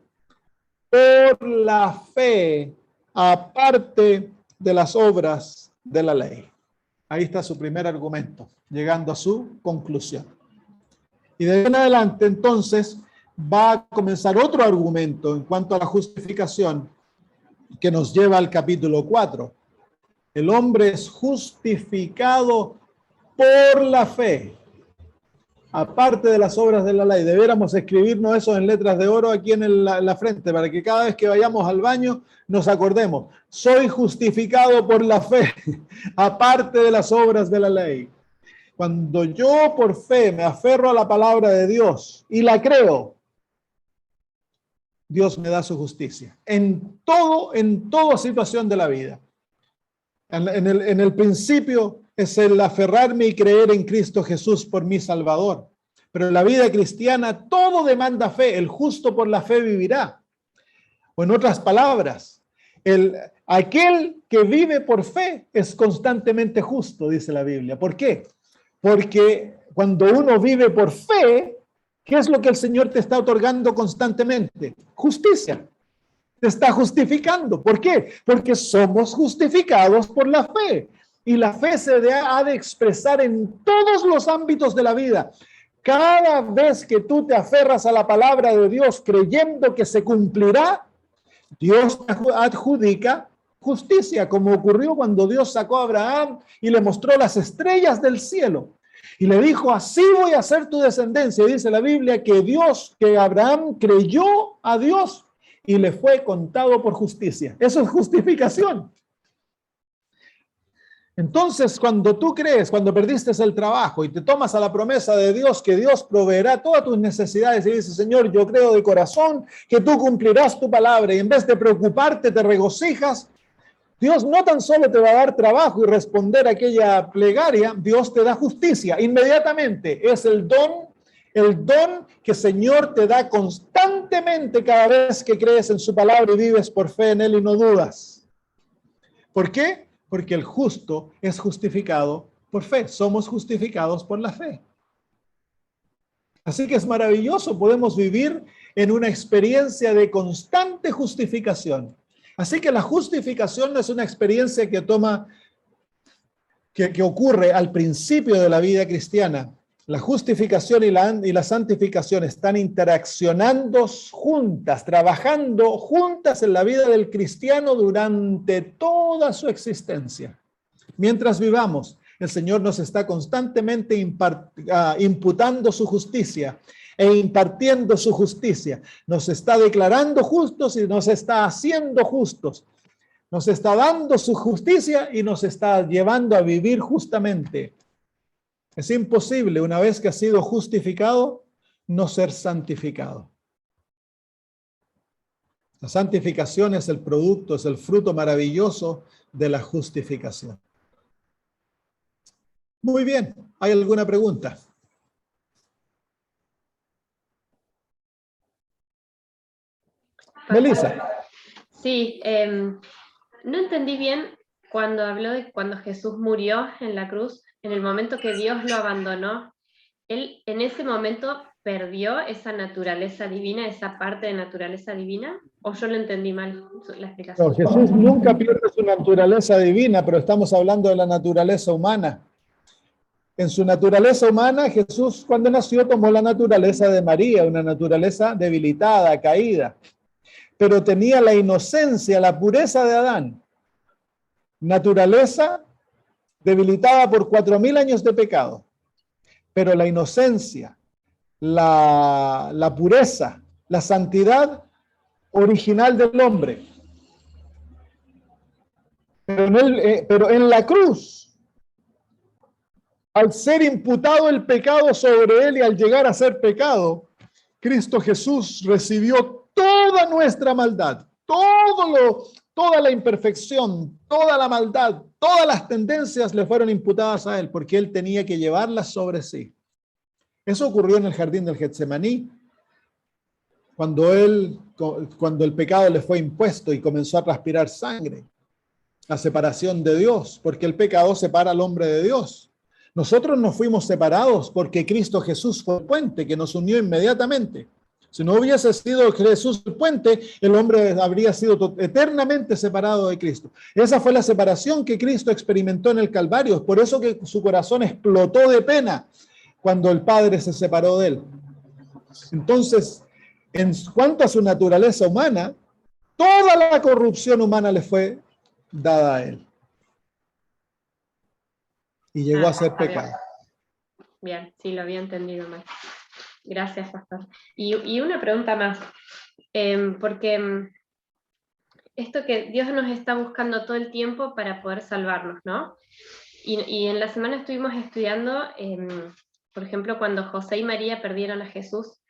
A: por la fe aparte de las obras de la ley. Ahí está su primer argumento, llegando a su conclusión. Y de ahí en adelante, entonces, va a comenzar otro argumento en cuanto a la justificación que nos lleva al capítulo 4. El hombre es justificado por la fe. aparte de las obras de la ley. Debiéramos escribirnos eso en letras de oro aquí en la frente, para que cada vez que vayamos al baño nos acordemos. Soy justificado por la fe, aparte de las obras de la ley. Cuando yo por fe me aferro a la palabra de Dios y la creo, Dios me da su justicia. En toda situación de la vida. En el principio es el aferrarme y creer en Cristo Jesús por mi Salvador. Pero en la vida cristiana todo demanda fe. El justo por la fe vivirá. O en otras palabras, aquel que vive por fe es constantemente justo, dice la Biblia. ¿Por qué? Porque cuando uno vive por fe, ¿qué es lo que el Señor te está otorgando constantemente? Justicia. Te está justificando. ¿Por qué? Porque somos justificados por la fe. Y la fe se ha de expresar en todos los ámbitos de la vida. Cada vez que tú te aferras a la palabra de Dios creyendo que se cumplirá, Dios te adjudica justicia, como ocurrió cuando Dios sacó a Abraham y le mostró las estrellas del cielo. Y le dijo, así voy a ser tu descendencia. Y dice la Biblia que Abraham creyó a Dios y le fue contado por justicia. Eso es justificación. Entonces, cuando tú crees, cuando perdiste el trabajo y te tomas a la promesa de Dios, que Dios proveerá todas tus necesidades y dices, Señor, yo creo de corazón que tú cumplirás tu palabra, y en vez de preocuparte te regocijas, Dios no tan solo te va a dar trabajo y responder a aquella plegaria, Dios te da justicia inmediatamente. Es el don que el Señor te da constantemente cada vez que crees en su palabra y vives por fe en Él y no dudas. ¿Por qué? Porque el justo es justificado por fe. Somos justificados por la fe. Así que es maravilloso. Podemos vivir en una experiencia de constante justificación. Así que la justificación no es una experiencia que ocurre al principio de la vida cristiana. La justificación y la santificación están interaccionando juntas, trabajando juntas en la vida del cristiano durante toda su existencia. Mientras vivamos, el Señor nos está constantemente imputando su justicia e impartiendo su justicia. Nos está declarando justos y nos está haciendo justos. Nos está dando su justicia y nos está llevando a vivir justamente. Es imposible, una vez que has sido justificado, no ser santificado. La santificación es el producto, es el fruto maravilloso de la justificación. Muy bien, ¿hay alguna pregunta? Melissa.
B: Sí, no entendí bien cuando habló de cuando Jesús murió en la cruz, en el momento que Dios lo abandonó. ¿Él en ese momento perdió esa naturaleza divina, esa parte de naturaleza divina? ¿O yo lo entendí mal, la explicación?
A: No, Jesús nunca pierde su naturaleza divina, pero estamos hablando de la naturaleza humana. En su naturaleza humana, Jesús cuando nació tomó la naturaleza de María, una naturaleza debilitada, caída. Pero tenía la inocencia, la pureza de Adán. Naturaleza debilitada por 4.000 años de pecado. Pero la inocencia, la pureza, la santidad original del hombre. Pero en la cruz, al ser imputado el pecado sobre él y al llegar a ser pecado, Cristo Jesús recibió toda nuestra maldad, toda la imperfección, toda la maldad, todas las tendencias le fueron imputadas a él, porque él tenía que llevarlas sobre sí. Eso ocurrió en el jardín del Getsemaní, cuando el pecado le fue impuesto y comenzó a transpirar sangre. La separación de Dios, porque el pecado separa al hombre de Dios. Nosotros nos fuimos separados porque Cristo Jesús fue el puente que nos unió inmediatamente. Si no hubiese sido Jesús el puente, el hombre habría sido eternamente separado de Cristo. Esa fue la separación que Cristo experimentó en el Calvario. Por eso que su corazón explotó de pena cuando el Padre se separó de él. Entonces, en cuanto a su naturaleza humana, toda la corrupción humana le fue dada a él. Y llegó a ser pecado.
B: Bien, sí, lo había entendido mal. Gracias, pastor. Y una pregunta más, porque esto que Dios nos está buscando todo el tiempo para poder salvarnos, ¿no? Y en la semana estuvimos estudiando, por ejemplo, cuando José y María perdieron a Jesús,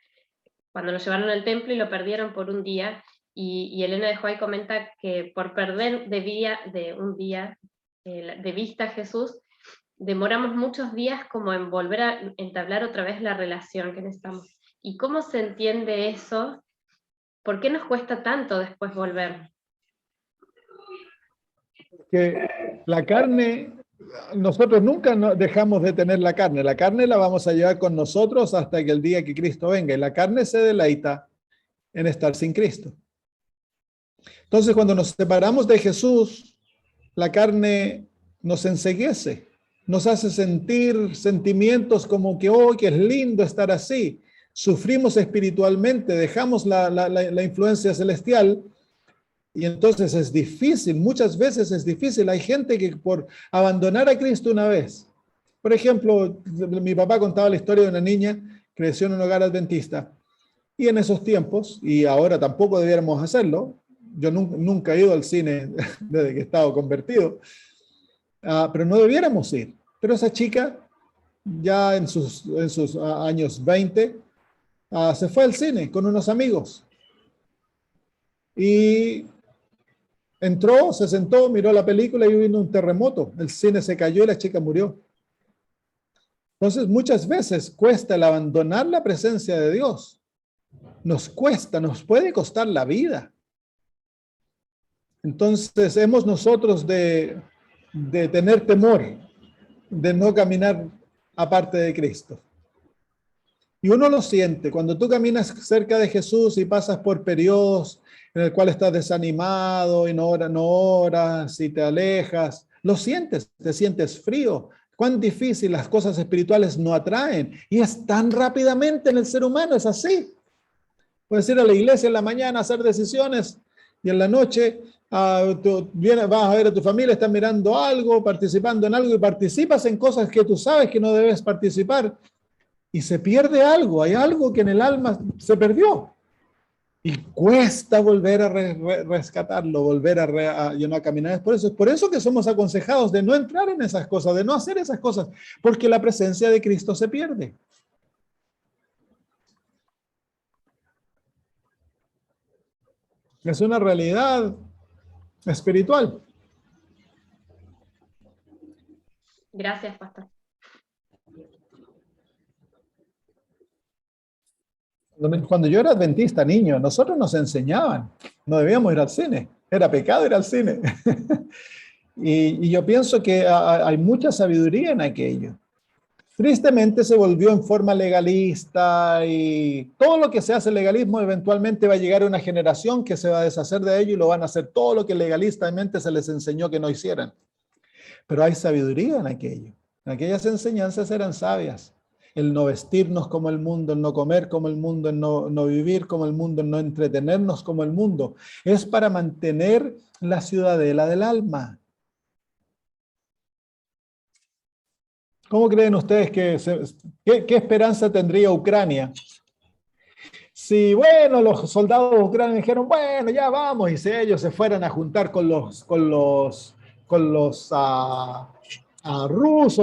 B: cuando lo llevaron al templo y lo perdieron por un día, y Elena de White comenta que por perder un día de vista a Jesús, demoramos muchos días como en volver a entablar otra vez la relación que necesitamos. ¿Y cómo se entiende eso? ¿Por qué nos cuesta tanto después volver?
A: Que la carne, nosotros nunca dejamos de tener la carne la vamos a llevar con nosotros hasta que el día que Cristo venga, y la carne se deleita en estar sin Cristo. Entonces, cuando nos separamos de Jesús, la carne nos enceguece, nos hace sentir sentimientos como que, oh, que es lindo estar así. Sufrimos espiritualmente, dejamos la influencia celestial, y entonces es difícil, muchas veces es difícil. Hay gente que por abandonar a Cristo una vez, por ejemplo, mi papá contaba la historia de una niña que creció en un hogar adventista, y en esos tiempos, y ahora tampoco debiéramos hacerlo, yo nunca he ido al cine desde que he estado convertido, pero no debiéramos ir. Pero esa chica, ya en sus años 20, se fue al cine con unos amigos. Y entró, se sentó, miró la película y vino un terremoto. El cine se cayó y la chica murió. Entonces, muchas veces cuesta el abandonar la presencia de Dios. Nos cuesta, nos puede costar la vida. Entonces, hemos nosotros de tener temor, de no caminar aparte de Cristo. Y uno lo siente cuando tú caminas cerca de Jesús y pasas por periodos en el cual estás desanimado y no oras y te alejas. Lo sientes, te sientes frío. Cuán difícil las cosas espirituales no atraen. Y es tan rápidamente en el ser humano, es así. Puedes ir a la iglesia en la mañana a hacer decisiones y en la noche vas a ver a tu familia, están mirando algo, participando en algo y participas en cosas que tú sabes que no debes participar. Y se pierde algo, hay algo que en el alma se perdió. Y cuesta volver a rescatarlo, volver a caminar. Es por eso que somos aconsejados de no entrar en esas cosas, de no hacer esas cosas, porque la presencia de Cristo se pierde. Es una realidad espiritual.
B: Gracias, pastor.
A: Cuando yo era adventista, niño, nosotros nos enseñaban, no debíamos ir al cine, era pecado ir al cine. Y yo pienso que hay mucha sabiduría en aquello. Tristemente se volvió en forma legalista y todo lo que se hace legalismo eventualmente va a llegar a una generación que se va a deshacer de ello y lo van a hacer todo lo que legalistamente se les enseñó que no hicieran. Pero hay sabiduría en aquello. Aquellas enseñanzas eran sabias. El no vestirnos como el mundo, el no comer como el mundo, el no vivir como el mundo, el no entretenernos como el mundo. Es para mantener la ciudadela del alma. ¿Cómo creen ustedes qué esperanza tendría Ucrania? Si, bueno, los soldados ucranianos dijeron, bueno, ya vamos, y si ellos se fueran a juntar con los rusos,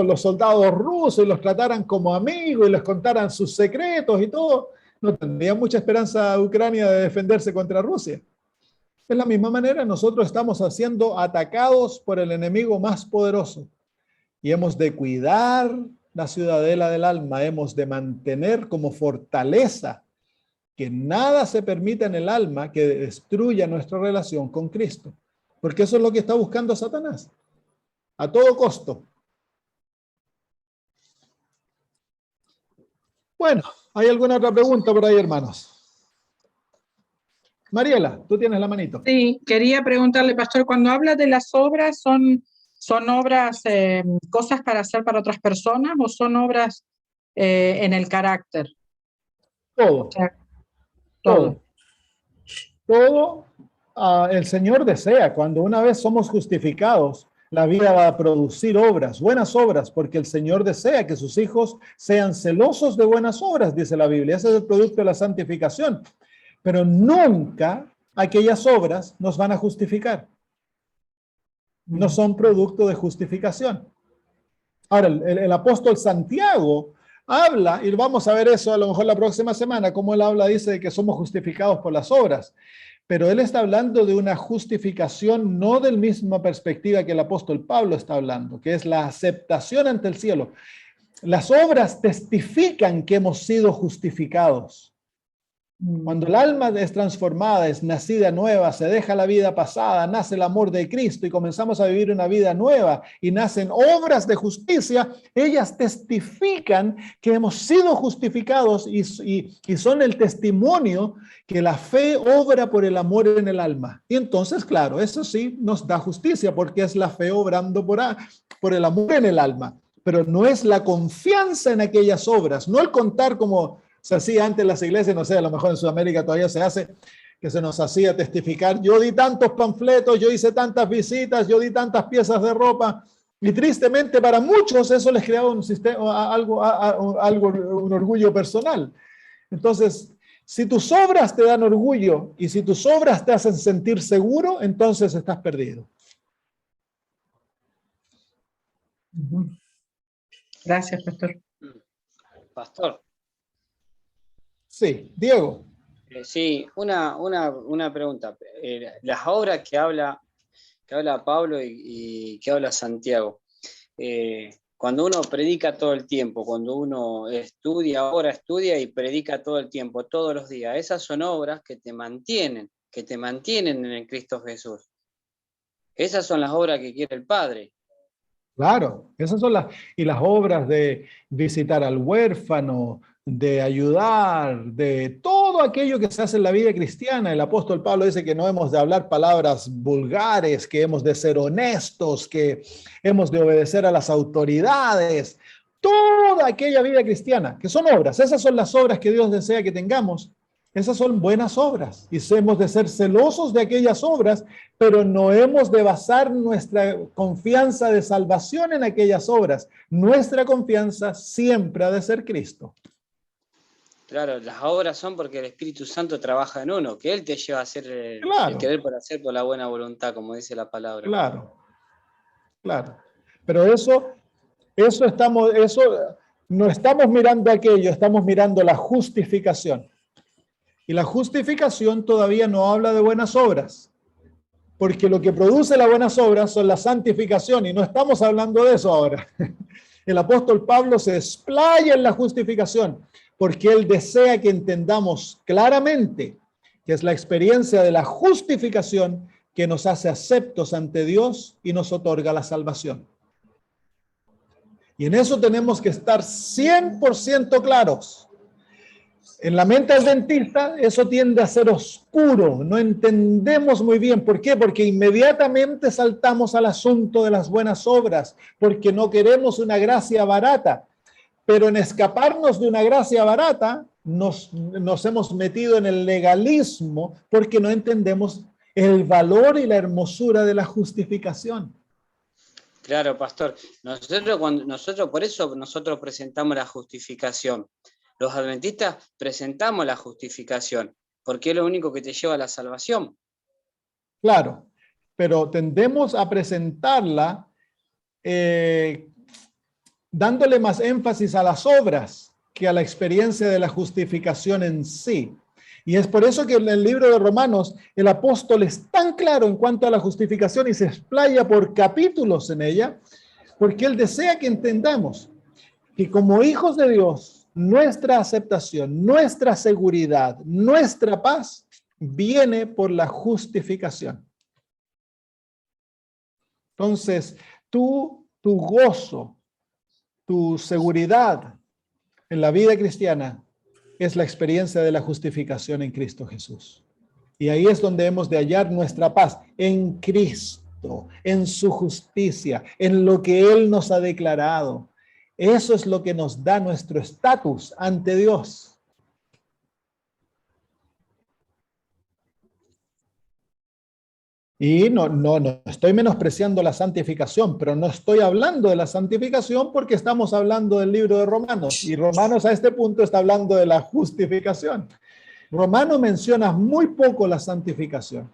A: los soldados rusos, y los trataran como amigos y les contaran sus secretos y todo, no tendría mucha esperanza Ucrania de defenderse contra Rusia. De la misma manera, nosotros estamos siendo atacados por el enemigo más poderoso y hemos de cuidar la ciudadela del alma, hemos de mantener como fortaleza que nada se permita en el alma que destruya nuestra relación con Cristo, porque eso es lo que está buscando Satanás, a todo costo. Bueno, ¿hay alguna otra pregunta por ahí, hermanos? Mariela, tú tienes la manito.
C: Sí, quería preguntarle, pastor, cuando habla de las obras, ¿son obras, cosas para hacer para otras personas o son obras en el carácter?
A: Todo.
C: O sea,
A: Todo. Todo el Señor desea, cuando una vez somos justificados, La vida va a producir obras, buenas obras, porque el Señor desea que sus hijos sean celosos de buenas obras, dice la Biblia. Ese es el producto de la santificación. Pero nunca aquellas obras nos van a justificar. No son producto de justificación. Ahora, el apóstol Santiago habla, y vamos a ver eso a lo mejor la próxima semana, cómo él habla, dice de que somos justificados por las obras. Pero él está hablando de una justificación no de la misma perspectiva que el apóstol Pablo está hablando, que es la aceptación ante el cielo. Las obras testifican que hemos sido justificados. Cuando el alma es transformada, es nacida nueva, se deja la vida pasada, nace el amor de Cristo y comenzamos a vivir una vida nueva y nacen obras de justicia, ellas testifican que hemos sido justificados y son el testimonio que la fe obra por el amor en el alma. Y entonces, claro, eso sí nos da justicia porque es la fe obrando por el amor en el alma, pero no es la confianza en aquellas obras, no el contar como se hacía antes en las iglesias, no sé, a lo mejor en Sudamérica todavía se hace, que se nos hacía testificar, yo di tantos panfletos, yo hice tantas visitas, yo di tantas piezas de ropa, y tristemente para muchos eso les creaba un sistema, un orgullo personal. Entonces, si tus obras te dan orgullo y si tus obras te hacen sentir seguro, entonces estás perdido.
C: Gracias, pastor.
D: Pastor.
A: Sí, Diego.
D: Sí, una pregunta. Las obras que habla Pablo y que habla Santiago, cuando uno predica todo el tiempo, cuando uno estudia y predica todo el tiempo, todos los días, esas son obras que te mantienen en el Cristo Jesús. Esas son las obras que quiere el Padre.
A: Claro, esas son las obras de visitar al huérfano, de ayudar, de todo aquello que se hace en la vida cristiana. El apóstol Pablo dice que no hemos de hablar palabras vulgares, que hemos de ser honestos, que hemos de obedecer a las autoridades. Toda aquella vida cristiana, que son obras, esas son las obras que Dios desea que tengamos. Esas son buenas obras y hemos de ser celosos de aquellas obras, pero no hemos de basar nuestra confianza de salvación en aquellas obras. Nuestra confianza siempre ha de ser Cristo.
D: Claro, las obras son porque el Espíritu Santo trabaja en uno, que Él te lleva a hacer el querer por hacer por la buena voluntad, como dice la palabra.
A: Claro. Pero eso no estamos mirando aquello, estamos mirando la justificación. Y la justificación todavía no habla de buenas obras, porque lo que produce las buenas obras son la santificación, y no estamos hablando de eso ahora. El apóstol Pablo se explaya en la justificación, porque él desea que entendamos claramente que es la experiencia de la justificación que nos hace aceptos ante Dios y nos otorga la salvación. Y en eso tenemos que estar 100% claros. En la mente adventista eso tiende a ser oscuro, no entendemos muy bien. ¿Por qué? Porque inmediatamente saltamos al asunto de las buenas obras, porque no queremos una gracia barata. Pero en escaparnos de una gracia barata, nos hemos metido en el legalismo porque no entendemos el valor y la hermosura de la justificación.
D: Claro, pastor. Por eso nosotros presentamos la justificación. Los adventistas presentamos la justificación, porque es lo único que te lleva a la salvación.
A: Claro, pero tendemos a presentarla dándole más énfasis a las obras que a la experiencia de la justificación en sí. Y es por eso que en el libro de Romanos el apóstol es tan claro en cuanto a la justificación y se explaya por capítulos en ella, porque él desea que entendamos que como hijos de Dios, nuestra aceptación, nuestra seguridad, nuestra paz viene por la justificación. Entonces, tu gozo, tu seguridad en la vida cristiana es la experiencia de la justificación en Cristo Jesús. Y ahí es donde hemos de hallar nuestra paz, en Cristo, en su justicia, en lo que Él nos ha declarado. Eso es lo que nos da nuestro estatus ante Dios. Y no estoy menospreciando la santificación, pero no estoy hablando de la santificación porque estamos hablando del libro de Romanos. Y Romanos a este punto está hablando de la justificación. Romano menciona muy poco la santificación.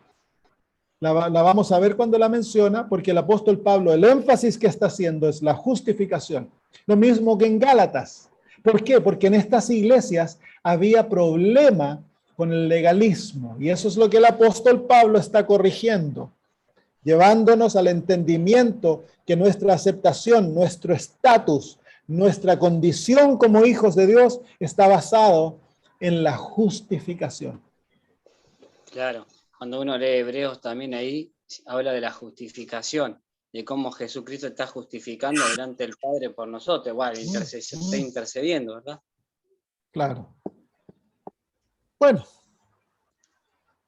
A: La vamos a ver cuando la menciona, porque el apóstol Pablo, el énfasis que está haciendo es la justificación. Lo mismo que en Gálatas. ¿Por qué? Porque en estas iglesias había problema con el legalismo. Y eso es lo que el apóstol Pablo está corrigiendo, llevándonos al entendimiento que nuestra aceptación, nuestro estatus, nuestra condición como hijos de Dios está basado en la justificación.
D: Claro, cuando uno lee Hebreos también ahí habla de la justificación, de cómo Jesucristo está justificando delante del Padre por nosotros. Bueno, está intercediendo, ¿verdad?
A: Claro. Bueno,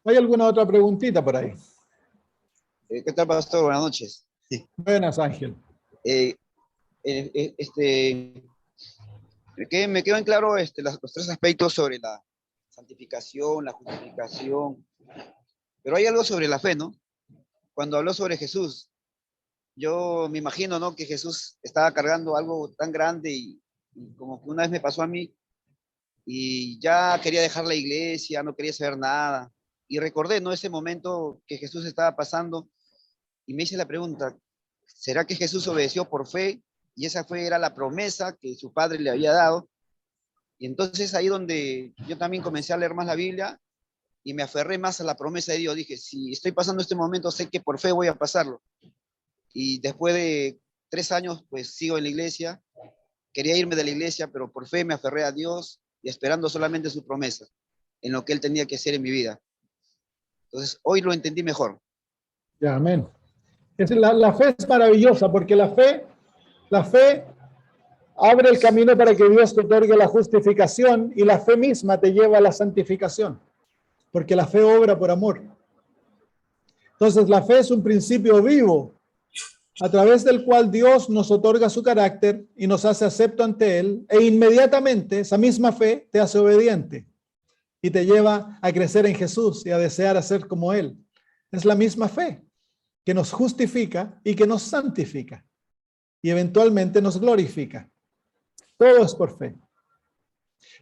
A: ¿hay alguna otra preguntita por ahí?
E: ¿Qué tal, pastor? Buenas noches. Sí.
A: Buenas, Ángel.
E: Me quedan claro los tres aspectos sobre la santificación, la justificación, pero hay algo sobre la fe, ¿no? Cuando habló sobre Jesús, yo me imagino, ¿no?, que Jesús estaba cargando algo tan grande y como que una vez me pasó a mí y ya quería dejar la iglesia, no quería saber nada. Y recordé, ¿no?, ese momento que Jesús estaba pasando y me hice la pregunta, ¿será que Jesús obedeció por fe? Y esa fe era la promesa que su padre le había dado. Y entonces ahí donde yo también comencé a leer más la Biblia y me aferré más a la promesa de Dios. Dije, si estoy pasando este momento, sé que por fe voy a pasarlo. Y después de 3 años, pues sigo en la iglesia. Quería irme de la iglesia, pero por fe me aferré a Dios y esperando solamente su promesa en lo que Él tenía que hacer en mi vida. Entonces, hoy lo entendí mejor.
A: Ya, amén. La fe es maravillosa porque la fe abre el camino para que Dios te otorgue la justificación y la fe misma te lleva a la santificación, porque la fe obra por amor. Entonces, la fe es un principio vivo a través del cual Dios nos otorga su carácter y nos hace acepto ante Él, e inmediatamente esa misma fe te hace obediente y te lleva a crecer en Jesús y a desear hacer como Él. Es la misma fe que nos justifica y que nos santifica y eventualmente nos glorifica. Todo es por fe.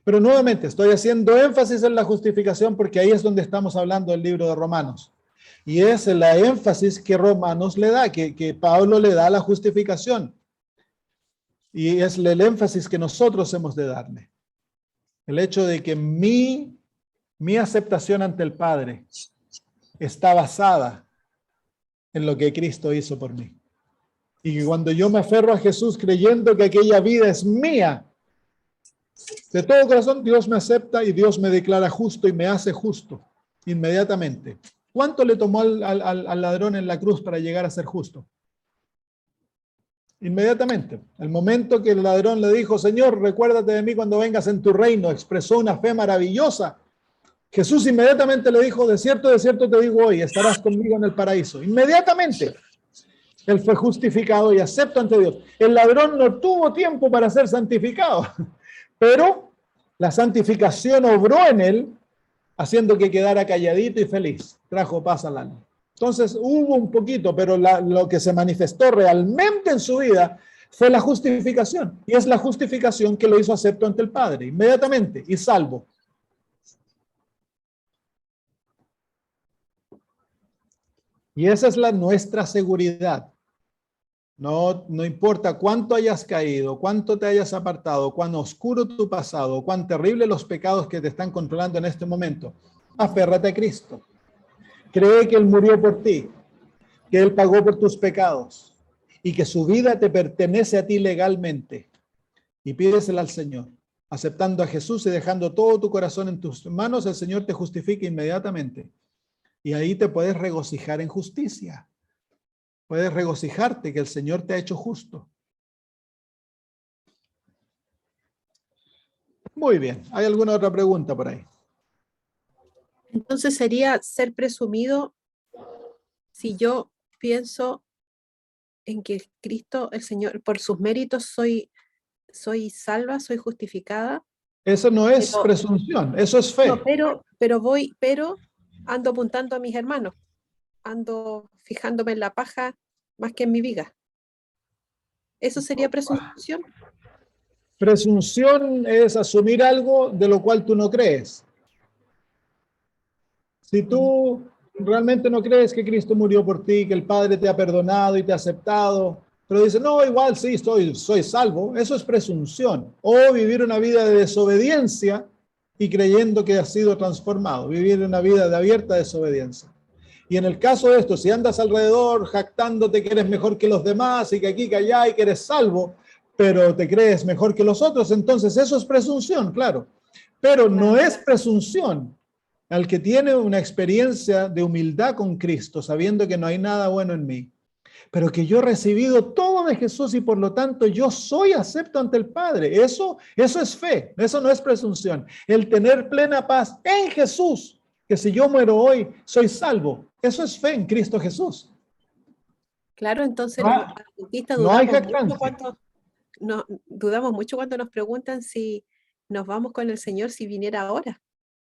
A: Pero nuevamente estoy haciendo énfasis en la justificación porque ahí es donde estamos hablando del libro de Romanos. Y es la énfasis que Romanos le da, que Pablo le da a la justificación. Y es el énfasis que nosotros hemos de darle. El hecho de que mi aceptación ante el Padre está basada en lo que Cristo hizo por mí. Y que cuando yo me aferro a Jesús creyendo que aquella vida es mía, de todo corazón Dios me acepta y Dios me declara justo y me hace justo inmediatamente. ¿Cuánto le tomó al ladrón en la cruz para llegar a ser justo? Inmediatamente. El momento que el ladrón le dijo, Señor, recuérdate de mí cuando vengas en tu reino, expresó una fe maravillosa. Jesús inmediatamente le dijo, de cierto te digo hoy, estarás conmigo en el paraíso. Inmediatamente. Él fue justificado y acepto ante Dios. El ladrón no tuvo tiempo para ser santificado, pero la santificación obró en él, haciendo que quedara calladito y feliz. Trajo paz al alma. Entonces hubo un poquito, pero lo que se manifestó realmente en su vida fue la justificación. Y es la justificación que lo hizo acepto ante el Padre, inmediatamente, y salvo. Y esa es nuestra seguridad. No importa cuánto hayas caído, cuánto te hayas apartado, cuán oscuro tu pasado, cuán terrible los pecados que te están controlando en este momento. Aférrate a Cristo. Cree que Él murió por ti, que Él pagó por tus pecados y que su vida te pertenece a ti legalmente. Y pídesela al Señor. Aceptando a Jesús y dejando todo tu corazón en tus manos, el Señor te justifica inmediatamente. Y ahí te puedes regocijar en justicia. Puedes regocijarte que el Señor te ha hecho justo. Muy bien. ¿Hay alguna otra pregunta por ahí?
F: Entonces sería ser presumido si yo pienso en que Cristo, el Señor, por sus méritos soy salva, soy justificada.
A: Eso no es presunción, eso es fe.
F: No, pero ando apuntando a mis hermanos. ando fijándome en la paja más que en mi viga. ¿Eso sería presunción?
A: Presunción es asumir algo de lo cual tú no crees. Si tú realmente no crees que Cristo murió por ti, que el Padre te ha perdonado y te ha aceptado, pero dices, no, igual sí, soy salvo, eso es presunción. O vivir una vida de desobediencia y creyendo que has sido transformado, vivir una vida de abierta desobediencia. Y en el caso de esto, si andas alrededor jactándote que eres mejor que los demás y que aquí, que allá y que eres salvo, pero te crees mejor que los otros, entonces eso es presunción, claro. Pero no es presunción al que tiene una experiencia de humildad con Cristo, sabiendo que no hay nada bueno en mí, pero que yo he recibido todo de Jesús y por lo tanto yo soy acepto ante el Padre. Eso es fe, eso no es presunción. El tener plena paz en Jesús, que si yo muero hoy, soy salvo. Eso es fe en Cristo Jesús.
F: Claro, entonces
A: No,
F: los adventistas
A: no hay
F: dudamos mucho cuando nos preguntan si nos vamos con el Señor si viniera ahora.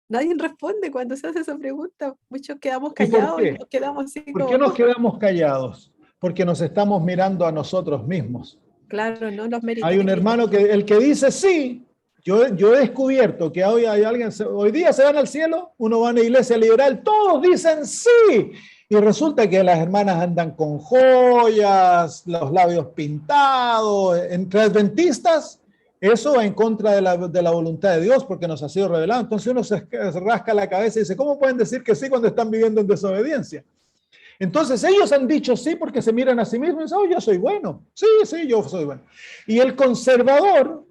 F: Nadie responde cuando se hace esa pregunta. Muchos quedamos
A: ¿Y por
F: callados
A: qué?
F: y nos quedamos así
A: ¿Por qué
F: como,
A: nos quedamos callados? Porque nos estamos mirando a nosotros mismos.
F: claro, no los méritos
A: Hay un
F: de Cristo.
A: hermano que el que dice sí, yo he descubierto que hoy hay alguien, hoy día se van al cielo, uno va a una iglesia liberal, todos dicen sí. Y resulta que las hermanas andan con joyas, los labios pintados, entre adventistas. Eso va en contra de la voluntad de Dios porque nos ha sido revelado. Entonces uno se rasca la cabeza y dice, ¿cómo pueden decir que sí cuando están viviendo en desobediencia? Entonces ellos han dicho sí porque se miran a sí mismos y dicen, oh, yo soy bueno. Sí, yo soy bueno. Y el conservador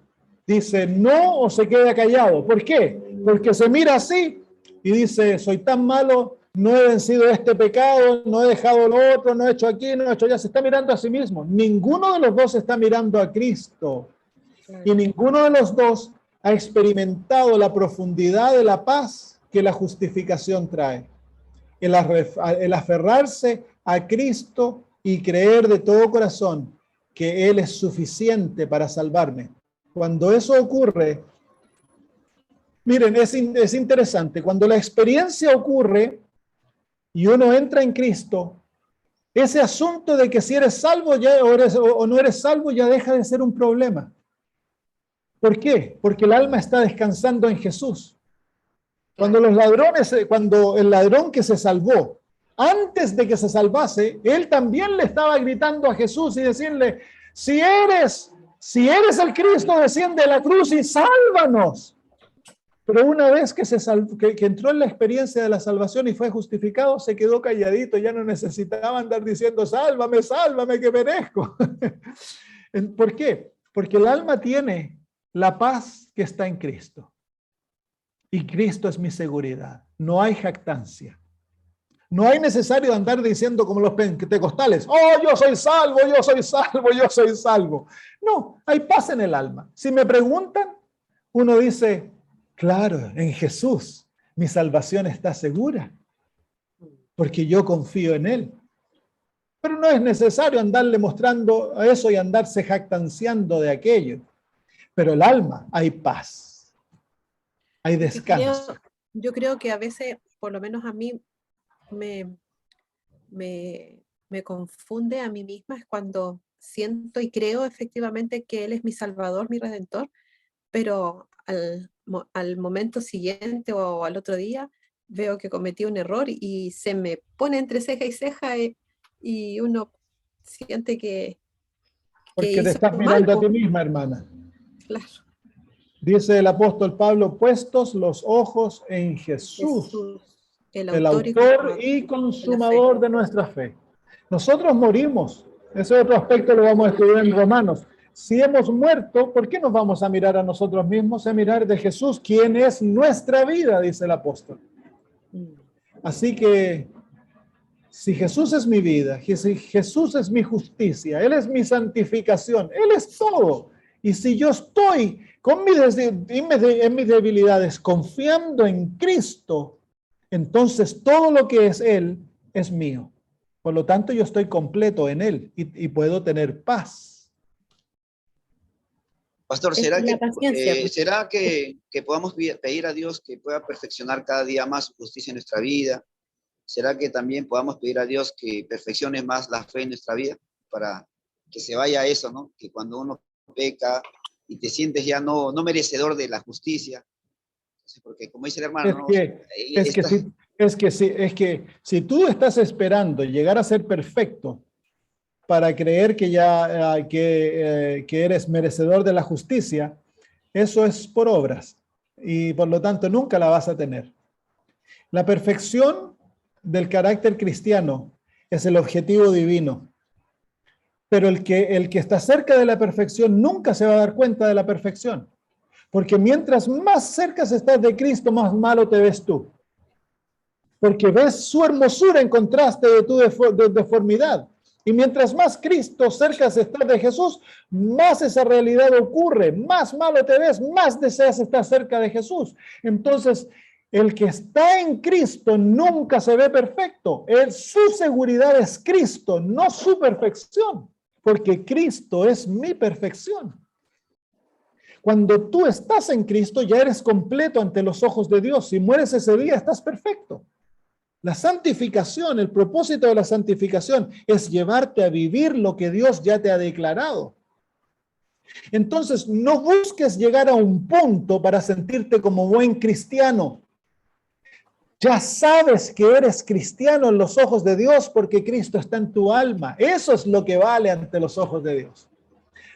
A: dice no o se queda callado. ¿Por qué? Porque se mira así y dice, soy tan malo, no he vencido este pecado, no he dejado lo otro, no he hecho aquí, no he hecho allá. Se está mirando a sí mismo. Ninguno de los dos está mirando a Cristo. Y ninguno de los dos ha experimentado la profundidad de la paz que la justificación trae. El aferrarse a Cristo y creer de todo corazón que Él es suficiente para salvarme. Cuando eso ocurre, miren, es interesante. Cuando la experiencia ocurre y uno entra en Cristo, ese asunto de que si eres salvo ya, o no eres salvo ya deja de ser un problema. ¿Por qué? Porque el alma está descansando en Jesús. Cuando el ladrón que se salvó, antes de que se salvase, él también le estaba gritando a Jesús y decirle, si eres el Cristo, desciende de la cruz y sálvanos. Pero una vez que que entró en la experiencia de la salvación y fue justificado, se quedó calladito, ya no necesitaba andar diciendo, sálvame, sálvame, que perezco. ¿Por qué? Porque el alma tiene la paz que está en Cristo. Y Cristo es mi seguridad. No hay jactancia. No hay necesario andar diciendo como los pentecostales, oh, yo soy salvo, yo soy salvo, yo soy salvo. No, hay paz en el alma. Si me preguntan, uno dice, claro, en Jesús mi salvación está segura, porque yo confío en Él. Pero no es necesario andarle mostrando eso y andarse jactanciando de aquello. Pero el alma, hay paz, hay descanso.
F: Yo creo que a veces, por lo menos a mí, me confunde a mí misma es cuando siento y creo efectivamente que Él es mi Salvador, mi Redentor, pero al momento siguiente o al otro día veo que cometí un error y se me pone entre ceja y ceja y uno siente que
A: porque te estás mirando a ti misma, hermana.
F: Claro.
A: Dice el apóstol Pablo, puestos los ojos en Jesús, el autor y consumador de nuestra fe. Nosotros morimos. Ese otro aspecto lo vamos a estudiar en Romanos. Si hemos muerto, ¿por qué nos vamos a mirar a nosotros mismos? A mirar de Jesús, quien es nuestra vida, dice el apóstol. Así que, si Jesús es mi vida, si Jesús es mi justicia, Él es mi santificación, Él es todo. Y si yo estoy en mis debilidades confiando en Cristo, entonces todo lo que es Él es mío. Por lo tanto, yo estoy completo en Él y puedo tener paz.
E: Pastor, ¿será que podamos pedir a Dios que pueda perfeccionar cada día más su justicia en nuestra vida? ¿será que también podamos pedir a Dios que perfeccione más la fe en nuestra vida para que se vaya a eso, ¿no? Que cuando uno peca y te sientes ya no merecedor de la justicia, porque como dice el hermano, ¿no?
A: Es que si tú estás esperando llegar a ser perfecto para creer que ya que eres merecedor de la justicia, eso es por obras y por lo tanto nunca la vas a tener. La perfección del carácter cristiano es el objetivo divino, pero el que está cerca de la perfección nunca se va a dar cuenta de la perfección, porque mientras más cerca estás de Cristo, más malo te ves tú, porque ves su hermosura en contraste de tu deformidad. Y mientras más Cristo cerca estás de Jesús, más esa realidad ocurre, más malo te ves, más deseas estar cerca de Jesús. Entonces, el que está en Cristo nunca se ve perfecto. Su seguridad es Cristo, no su perfección, porque Cristo es mi perfección. Cuando tú estás en Cristo, ya eres completo ante los ojos de Dios. Si mueres ese día, estás perfecto. La santificación, el propósito de la santificación es llevarte a vivir lo que Dios ya te ha declarado. Entonces, no busques llegar a un punto para sentirte como buen cristiano. Ya sabes que eres cristiano en los ojos de Dios porque Cristo está en tu alma. Eso es lo que vale ante los ojos de Dios.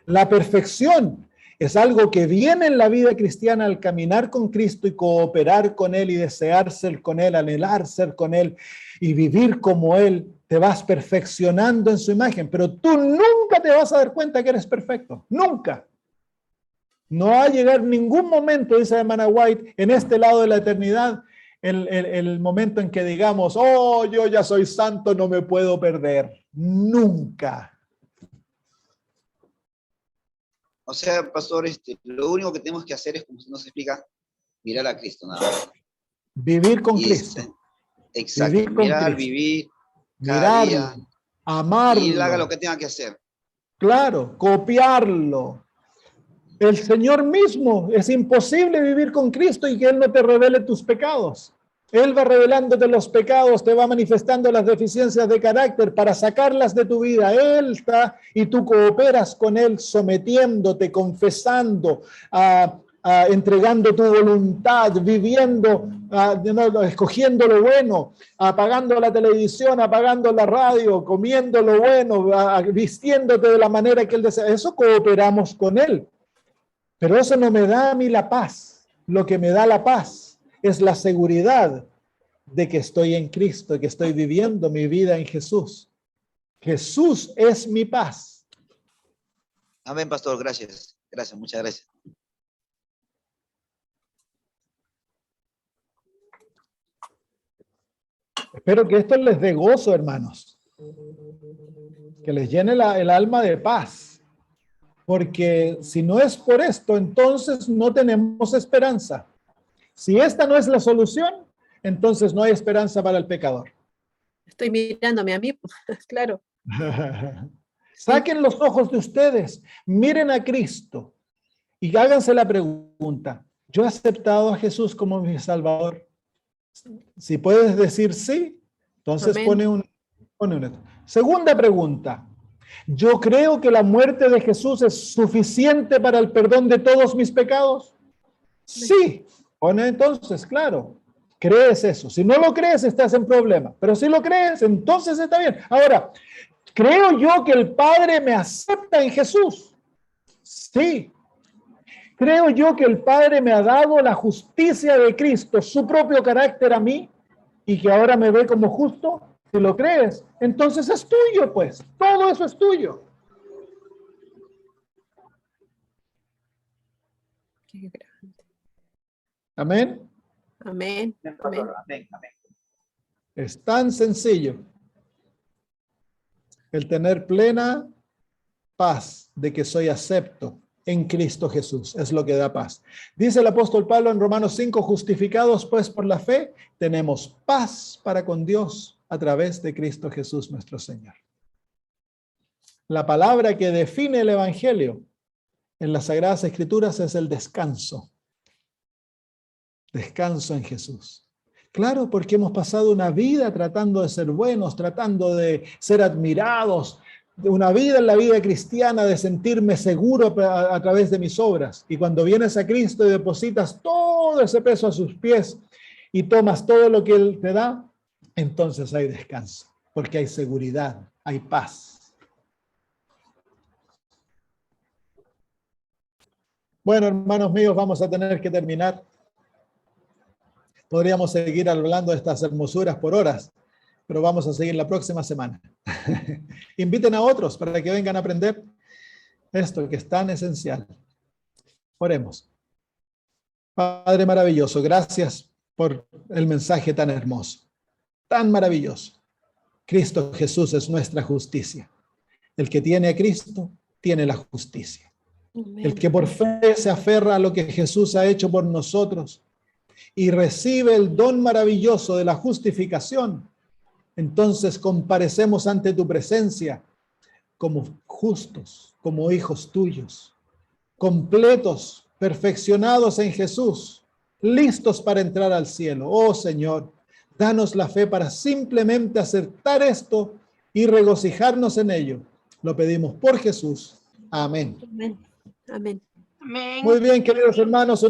A: La perfección es algo que viene en la vida cristiana al caminar con Cristo y cooperar con Él y desear ser con Él, anhelar ser con Él y vivir como Él. Te vas perfeccionando en su imagen, pero tú nunca te vas a dar cuenta que eres perfecto. Nunca. No va a llegar ningún momento, dice la hermana White, en este lado de la eternidad, el momento en que digamos, oh, yo ya soy santo, no me puedo perder. Nunca.
E: O sea, pastor, lo único que tenemos que hacer es, como nos explica, mirar a Cristo, nada más.
A: Vivir con Cristo.
E: Exacto,
A: vivir con
E: mirar,
A: Cristo.
E: vivir
A: Mirarlo,
E: cada día.
A: amarlo.
E: Y Él haga lo que tenga que hacer.
A: Claro, copiarlo. El Señor mismo, es imposible vivir con Cristo y que Él no te revele tus pecados. Él va revelándote los pecados, te va manifestando las deficiencias de carácter para sacarlas de tu vida. Él está y tú cooperas con Él, sometiéndote, confesando, entregando tu voluntad, viviendo, escogiendo lo bueno, apagando la televisión, apagando la radio, comiendo lo bueno, vistiéndote de la manera que Él desea. Eso cooperamos con Él. Pero eso no me da a mí la paz. Lo que me da la paz es la seguridad de que estoy en Cristo, que estoy viviendo mi vida en Jesús. Jesús es mi paz.
E: Amén, pastor. Gracias. Gracias, muchas gracias.
A: Espero que esto les dé gozo, hermanos. Que les llene el alma de paz. Porque si no es por esto, entonces no tenemos esperanza. Si esta no es la solución, entonces no hay esperanza para el pecador.
F: Estoy mirándome a mí, claro.
A: Saquen los ojos de ustedes, miren a Cristo y háganse la pregunta, ¿yo he aceptado a Jesús como mi Salvador? Si puedes decir sí, entonces pone un. Segunda pregunta, ¿yo creo que la muerte de Jesús es suficiente para el perdón de todos mis pecados? Sí. Pone entonces, claro, crees eso. Si no lo crees, estás en problema. Pero si lo crees, entonces está bien. Ahora, ¿creo yo que el Padre me acepta en Jesús? Sí. ¿Creo yo que el Padre me ha dado la justicia de Cristo, su propio carácter a mí, y que ahora me ve como justo? Si lo crees, entonces es tuyo, pues. Todo eso es tuyo.
F: Qué grande.
A: Amén.
F: Amén. Amén.
E: Amén, amén.
A: Es tan sencillo el tener plena paz de que soy acepto en Cristo Jesús. Es lo que da paz. Dice el apóstol Pablo en Romanos 5, justificados pues por la fe, tenemos paz para con Dios a través de Cristo Jesús nuestro Señor. La palabra que define el Evangelio en las Sagradas Escrituras es el descanso. Descanso en Jesús. Claro, porque hemos pasado una vida tratando de ser buenos, tratando de ser admirados, una vida en la vida cristiana de sentirme seguro a través de mis obras. Y cuando vienes a Cristo y depositas todo ese peso a sus pies y tomas todo lo que Él te da, entonces hay descanso, porque hay seguridad, hay paz. Bueno, hermanos míos, vamos a tener que terminar. Podríamos seguir hablando de estas hermosuras por horas, pero vamos a seguir la próxima semana. Inviten a otros para que vengan a aprender esto que es tan esencial. Oremos. Padre maravilloso, gracias por el mensaje tan hermoso, tan maravilloso. Cristo Jesús es nuestra justicia. El que tiene a Cristo tiene la justicia. El que por fe se aferra a lo que Jesús ha hecho por nosotros y recibe el don maravilloso de la justificación, entonces comparecemos ante tu presencia como justos, como hijos tuyos, completos, perfeccionados en Jesús, listos para entrar al cielo. Oh Señor, danos la fe para simplemente aceptar esto y regocijarnos en ello. Lo pedimos por Jesús. Amén.
F: Amén. Amén.
A: Muy bien, queridos hermanos.